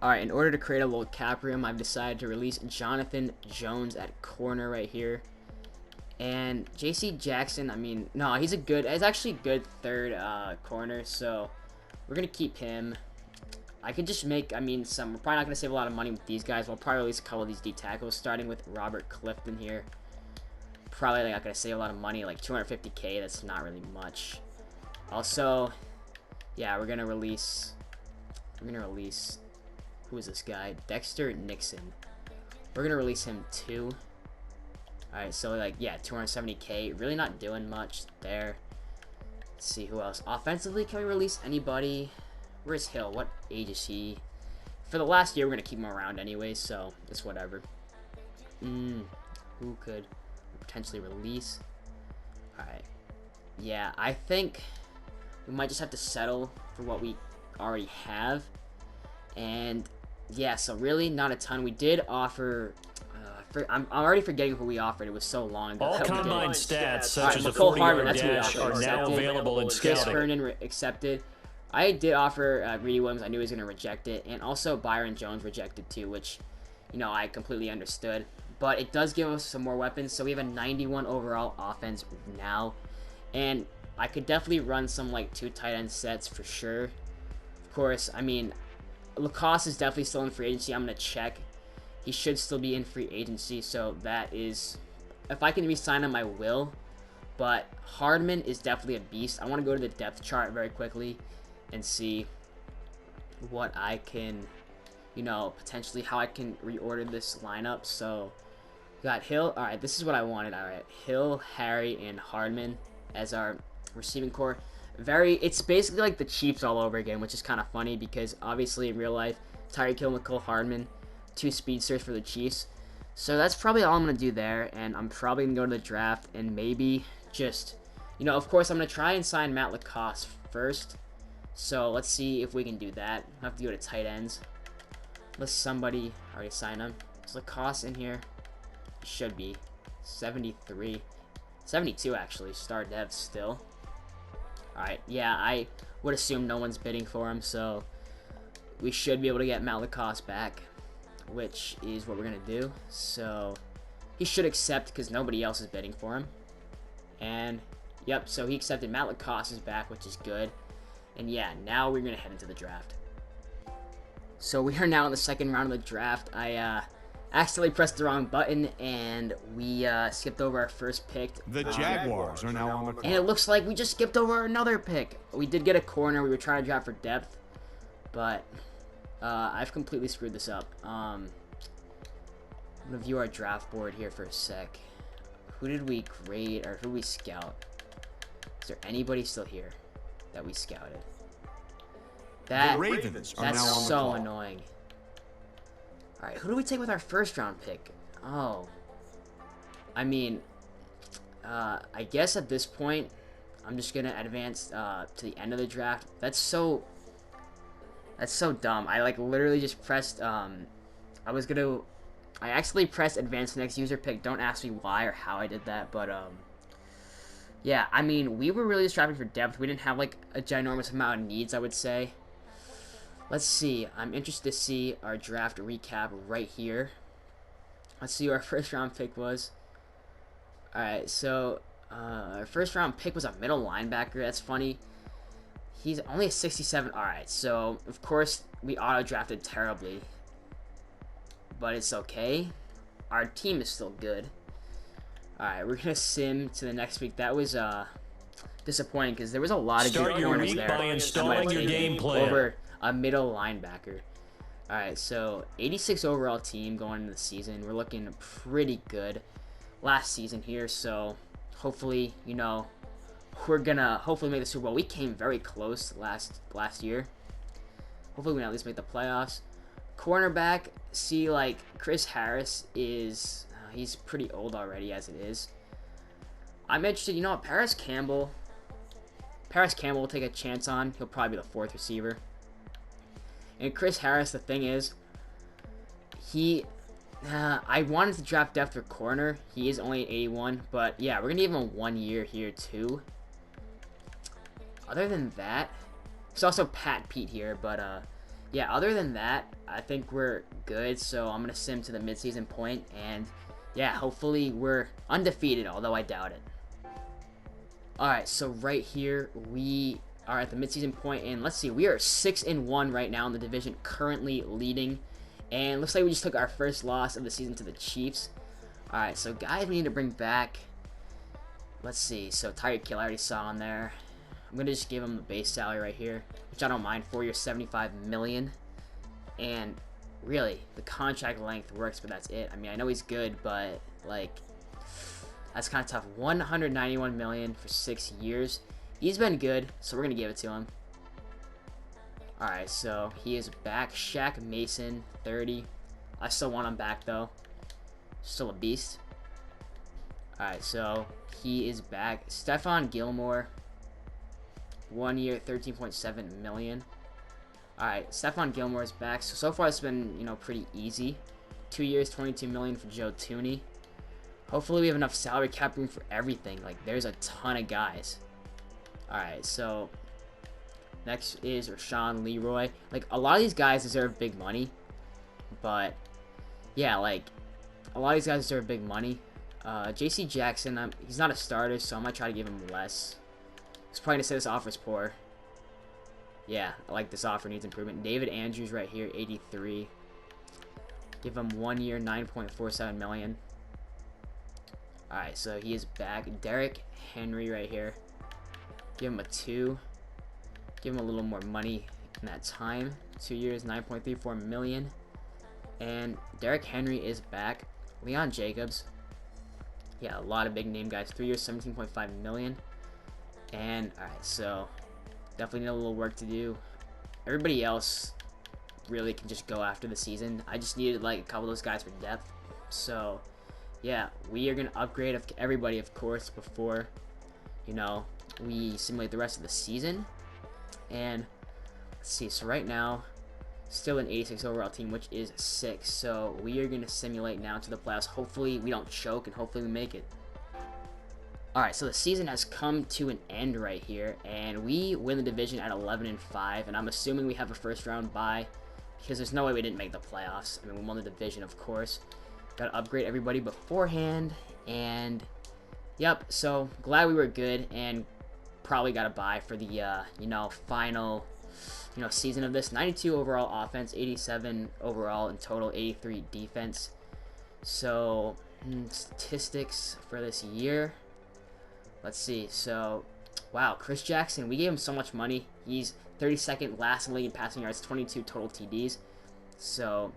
Speaker 1: Alright, in order to create a little cap room, I've decided to release Jonathan Jones at corner right here. And J.C. Jackson, I mean, no, he's actually a good third corner, so we're going to keep him. I could just make, I mean, we're probably not going to save a lot of money with these guys. We'll probably release a couple of these D tackles, starting with Robert Clifton here. Probably not going to save a lot of money, like 250K, that's not really much. Also, yeah, we're going to release, who is this guy? Dexter Nixon. We're going to release him too. Alright, so like, yeah, 270K. Really not doing much there. Let's see who else. Offensively, can we release anybody? Where's Hill? What age is he? For the last year, we're going to keep him around anyway, so it's whatever. Who could potentially release? Alright. Yeah, I think we might just have to settle for what we already have. And yeah, so really not a ton. We did offer... I'm already forgetting who we offered. It was so long ago.
Speaker 2: All combine stats, such as a
Speaker 1: McCole
Speaker 2: 40-yard
Speaker 1: Hardman,
Speaker 2: dash, are now available in
Speaker 1: Chris
Speaker 2: scouting.
Speaker 1: Herndon accepted. I did offer Greedy Williams. I knew he was going to reject it. And also Byron Jones rejected too, which, you know, I completely understood. But it does give us some more weapons. So we have a 91 overall offense now. And I could definitely run some, like, 2 tight end sets for sure. Of course, I mean, Lacoste is definitely still in free agency. I'm going to check. He should still be in free agency, so that is... If I can re-sign him, I will. But Hardman is definitely a beast. I want to go to the depth chart very quickly and see what I can, you know, potentially how I can reorder this lineup. So, got Hill. Alright, this is what I wanted. Alright, Hill, Harry, and Hardman as our receiving core. It's basically like the Chiefs all over again, which is kind of funny because obviously in real life, Tyreek Hill, McCole Hardman, 2 speedsters for the Chiefs. So that's probably all I'm going to do there, and I'm probably going to go to the draft and maybe just, you know, of course I'm going to try and sign Matt Lacoste first. So let's see if we can do that. I have to go to tight ends. Unless somebody already signed him. Is Lacoste in here? He should be. 73. 72 actually. Star dev still. Alright, yeah, I would assume no one's bidding for him, so we should be able to get Matt Lacoste back, which is what we're going to do. So he should accept because nobody else is bidding for him. And, yep, so he accepted. Matt Lacoste is back, which is good. And, yeah, now we're going to head into the draft. So we are now in the second round of the draft. I accidentally pressed the wrong button, and we skipped over our first pick.
Speaker 3: The Jaguars are now on the clock.
Speaker 1: And it looks like we just skipped over another pick. We did get a corner. We were trying to draft for depth, but... I've completely screwed this up. I'm going to view our draft board here for a sec. Who did we grade, or who did we scout? Is there anybody still here that we scouted?
Speaker 3: The Ravens are now on the
Speaker 1: That's so
Speaker 3: clock.
Speaker 1: annoying. Alright, who do we take with our first round pick? Oh. I mean, I guess at this point, I'm just going to advance to the end of the draft. That's so dumb. I like literally just pressed I actually pressed advance next user pick. Don't ask me why or how I did that, but yeah, I mean, we were really just drafting for depth. We didn't have like a ginormous amount of needs, I would say. Let's see. I'm interested to see our draft recap right here. Let's see who our first round pick was. Alright, so our first round pick was a middle linebacker. That's funny. He's only a 67. Alright, so, of course, we auto-drafted terribly. But it's okay. Our team is still good. Alright, we're going to sim to the next week. That was disappointing because there was a lot of good corners there.
Speaker 2: By installing your game plan
Speaker 1: over a middle linebacker. Alright, so 86 overall team going into the season. We're looking pretty good last season here, so hopefully, you know, we're gonna hopefully make the Super Bowl. We came very close last year. Hopefully we can at least make the playoffs. Cornerback, see, like, Chris Harris is, he's pretty old already as it is. I'm interested, you know what, Paris Campbell will take a chance on. He'll probably be the 4th receiver. And Chris Harris, the thing is, I wanted to draft depth for corner. He is only at 81, but yeah, we're gonna give him 1 year here too. Other than that, there's also Pat Pete here, but yeah, other than that, I think we're good. So I'm gonna sim to the midseason point, and yeah, hopefully we're undefeated, although I doubt it. Alright, so right here, we are at the midseason point, and let's see, we are 6-1 right now in the division, currently leading, and looks like we just took our first loss of the season to the Chiefs. Alright, so guys we need to bring back, let's see, so Tyreek Hill I already saw on there. I'm going to just give him the base salary right here, which I don't mind, 4 years, $75 million, and really, the contract length works, but that's it. I mean, I know he's good, but, like, that's kind of tough. $191 million for 6 years. He's been good, so we're going to give it to him. Alright, so he is back. Shaq Mason, 30. I still want him back, though. Still a beast. Alright, so he is back. Stephon Gilmore, 1 year, $13.7 million. Alright, Stephon Gilmore is back. So far it's been, you know, pretty easy. 2 years, $22 million for Joe Tooney. Hopefully we have enough salary cap room for everything. Like, there's a ton of guys. Alright, so next is Rashawn Leroy. Like, a lot of these guys deserve big money. But, yeah, like, a lot of these guys deserve big money. J.C. Jackson, he's not a starter, so I might try to give him less. He's probably going to say this offer's poor. Yeah, I like this offer, needs improvement. David Andrews right here, 83. Give him 1 year, $9.47 million. Alright, so he is back. Derrick Henry right here. Give him a 2. Give him a little more money in that time. 2 years, $9.34 million. And Derrick Henry is back. Leon Jacobs. Yeah, a lot of big name guys. 3 years, $17.5 million. And, alright, so definitely need a little work to do. Everybody else really can just go after the season. I just needed, like, a couple of those guys for depth. So, yeah, we are going to upgrade everybody, of course, before, you know, we simulate the rest of the season. And, let's see, so right now, still an 86 overall team, which is 6. So, we are going to simulate now to the playoffs. Hopefully, we don't choke, and hopefully we make it. Alright, so the season has come to an end right here, and we win the division at 11-5, and I'm assuming we have a first-round bye, because there's no way we didn't make the playoffs. I mean, we won the division, of course. Got to upgrade everybody beforehand, and yep, so glad we were good, and probably got a bye for the, you know, final, you know, season of this. 92 overall offense, 87 overall in total, 83 defense. So, statistics for this year. Let's see, so, wow, Chris Jackson, we gave him so much money. He's 32nd last in the league in passing yards, 22 total TDs. So,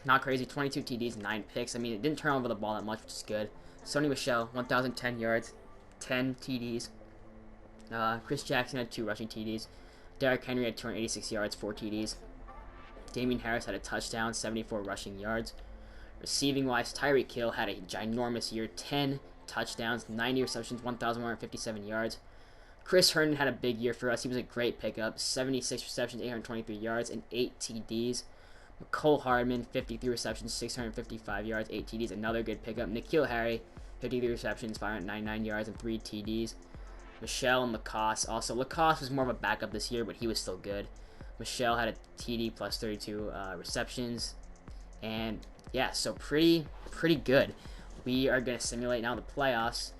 Speaker 1: not crazy, 22 TDs, 9 picks. I mean, it didn't turn over the ball that much, which is good. Sony Michel, 1,010 yards, 10 TDs. Chris Jackson had 2 rushing TDs. Derrick Henry had 286 yards, 4 TDs. Damian Harris had a touchdown, 74 rushing yards. Receiving-wise, Tyreek Hill had a ginormous year, 10 touchdowns, 90 receptions, 1,157 yards. Chris Herndon had a big year for us. He was a great pickup. 76 receptions, 823 yards, and 8 TDs. McCole Hardman, 53 receptions, 655 yards, 8 TDs. Another good pickup. N'Keal Harry, 53 receptions, 599 yards, and 3 TDs. Michelle and Lacoste. Also, Lacoste was more of a backup this year, but he was still good. Michelle had a TD plus 32 receptions. And, yeah, so pretty good. We are going to simulate now the playoffs,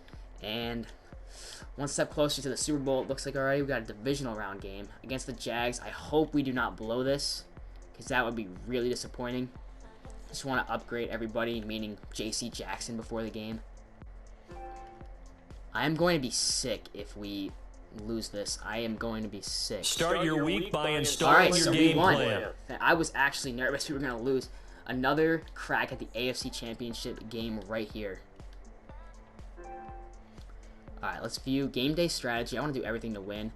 Speaker 1: and one step closer to the Super Bowl. It looks like already we got a divisional round game against the Jags. I hope we do not blow this, because that would be really disappointing. Just want to upgrade everybody, meaning J.C. Jackson before the game. I am going to be sick if we lose this. I am going to be sick.
Speaker 2: Start your week by
Speaker 1: All
Speaker 2: installing
Speaker 1: right,
Speaker 2: your
Speaker 1: so we
Speaker 2: game
Speaker 1: won.
Speaker 2: plan.
Speaker 1: I was actually nervous we were going to lose. Another crack at the AFC Championship game right here. Alright, let's view game day strategy. I want to do everything to win.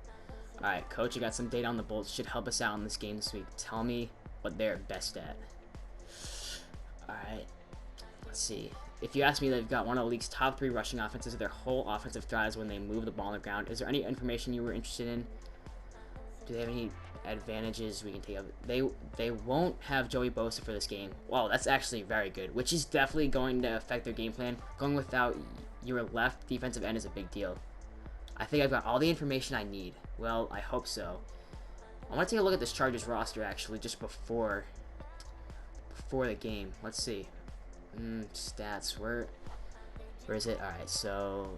Speaker 1: Alright, coach, I got some data on the Bolts. Should help us out in this game this week. Tell me what they're best at. Alright, let's see. If you ask me, they've got one of the league's top 3 rushing offenses of their whole offensive drives when they move the ball on the ground. Is there any information you were interested in? Do they have any advantages we can take up? They won't have Joey Bosa for this game. Wow, that's actually very good, which is definitely going to affect their game plan. Going without your left defensive end is a big deal. I think I've got all the information I need. Well, I hope so. I want to take a look at this Chargers roster actually just before the game. Let's see. Stats. Where is it? All right. So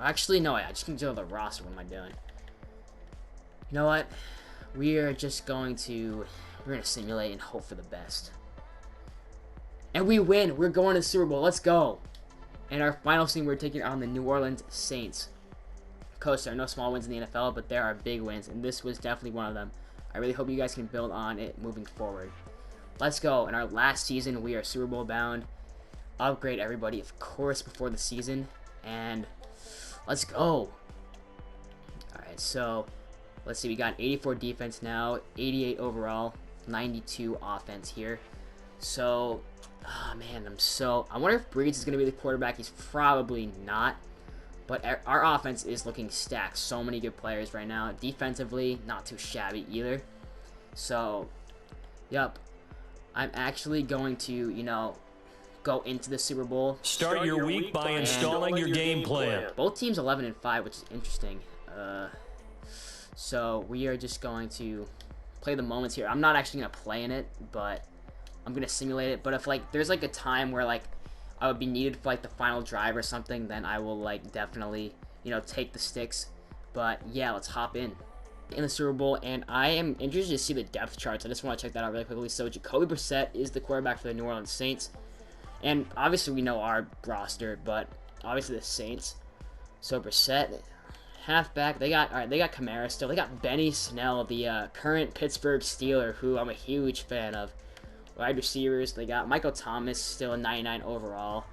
Speaker 1: actually, no. I just need to know the roster. What am I doing? You know what? We're going to simulate and hope for the best. And we win. We're going to the Super Bowl. Let's go. And our final scene, we're taking on the New Orleans Saints. Coach, there are no small wins in the NFL, but there are big wins, and this was definitely one of them. I really hope you guys can build on it moving forward. Let's go. In our last season, we are Super Bowl bound. Upgrade everybody, of course, before the season. And let's go. Alright, so let's see. We got 84 defense now, 88 overall, 92 offense here. So, oh man, I wonder if Breeds is going to be the quarterback. He's probably not. But our offense is looking stacked. So many good players right now. Defensively, not too shabby either. So, yep. I'm actually going to, go into the Super Bowl.
Speaker 2: Start your week by installing your game plan.
Speaker 1: Both teams 11-5, which is interesting. So we are just going to play the moments here. I'm not actually going to play in it, but I'm going to simulate it. But if, there's, a time where, I would be needed for, the final drive or something, then I will, definitely, take the sticks. But, yeah, let's hop in the Super Bowl, and I am interested to see the depth charts. I just want to check that out really quickly. So, Jacoby Brissett is the quarterback for the New Orleans Saints. And, obviously, we know our roster, but obviously the Saints. So, Brissett, halfback. They got Kamara still. They got Benny Snell, the current Pittsburgh Steeler, who I'm a huge fan of. Wide receivers, they got Michael Thomas, still a 99 overall.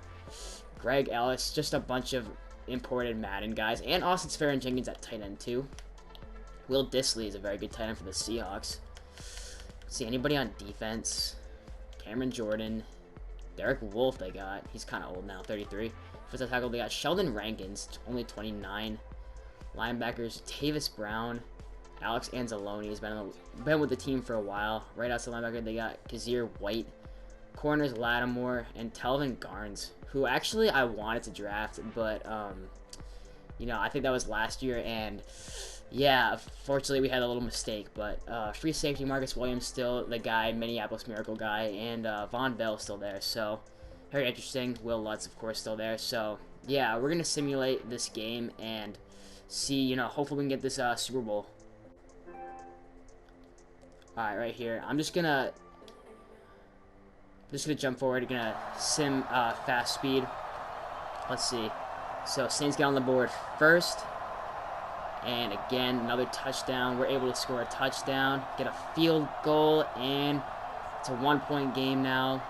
Speaker 1: Greg Ellis, just a bunch of imported Madden guys. And Austin Swearinger-Jenkins at tight end, too. Will Dissly is a very good tight end for the Seahawks. See, anybody on defense? Cameron Jordan. Derek Wolfe they got. He's kind of old now, 33. Defensive tackle, they got Sheldon Rankins, only 29. Linebackers, Tavis Brown. Alex Anzalone has been with the team for a while. Right outside linebacker, they got Kazir White. Corners, Lattimore, and Telvin Garnes, who actually I wanted to draft, but, I think that was last year, and, yeah, fortunately we had a little mistake, but, free safety, Marcus Williams still the guy, Minneapolis Miracle guy, and, Von Bell still there, so, very interesting. Will Lutz, of course, still there, so, yeah, we're going to simulate this game and see, hopefully we can get this, Super Bowl. Alright, right here. I'm just gonna jump forward. Gonna sim fast speed. Let's see. So Saints get on the board first. And again, another touchdown. We're able to score a touchdown, get a field goal, and it's a 1-point game now.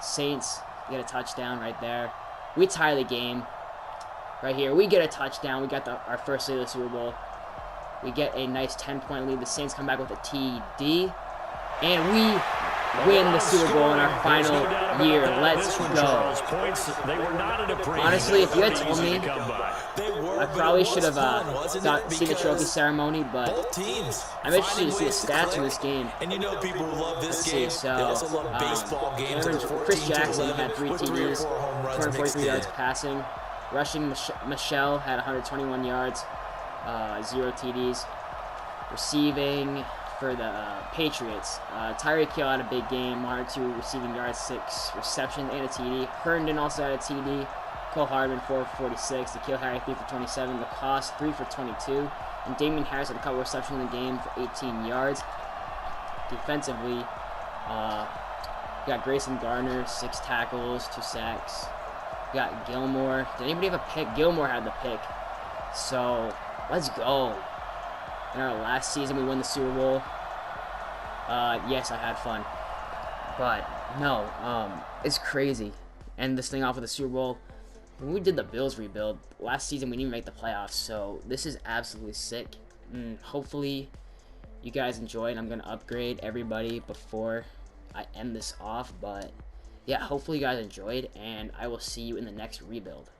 Speaker 1: Saints get a touchdown right there. We tie the game. Right here, we get a touchdown. We got our first lead of the Super Bowl. We get a nice 10-point lead. The Saints come back with a TD. And we win the Super Bowl in our final year. Let's go. Honestly, if you had told me, I probably should have seen the trophy ceremony, but I'm interested to see the stats of this game. Let's see, so Chris Jackson had 3 TDs, 243 yards passing. Rushing, Michelle had 121 yards. 0 TDs. Receiving for the Patriots, Tyreek Hill had a big game, 102 receiving yards, 6 receptions, and a TD. Herndon also had a TD. Cole Hardman 4 for 46. N'Keal Harry 3 for 27. Lacoste 3 for 22. And Damian Harris had a couple receptions in the game for 18 yards. Defensively, we got Grayson Gardner, 6 tackles, 2 sacks. We got Gilmore. Did anybody have a pick? Gilmore had the pick. So, Let's go. In our last season, we won the Super Bowl. Yes, I had fun. But, no, it's crazy. End this thing off with the Super Bowl. When we did the Bills rebuild, last season we didn't even make the playoffs, so this is absolutely sick. Hopefully, you guys enjoy it. I'm going to upgrade everybody before I end this off, but yeah, hopefully you guys enjoyed, and I will see you in the next rebuild.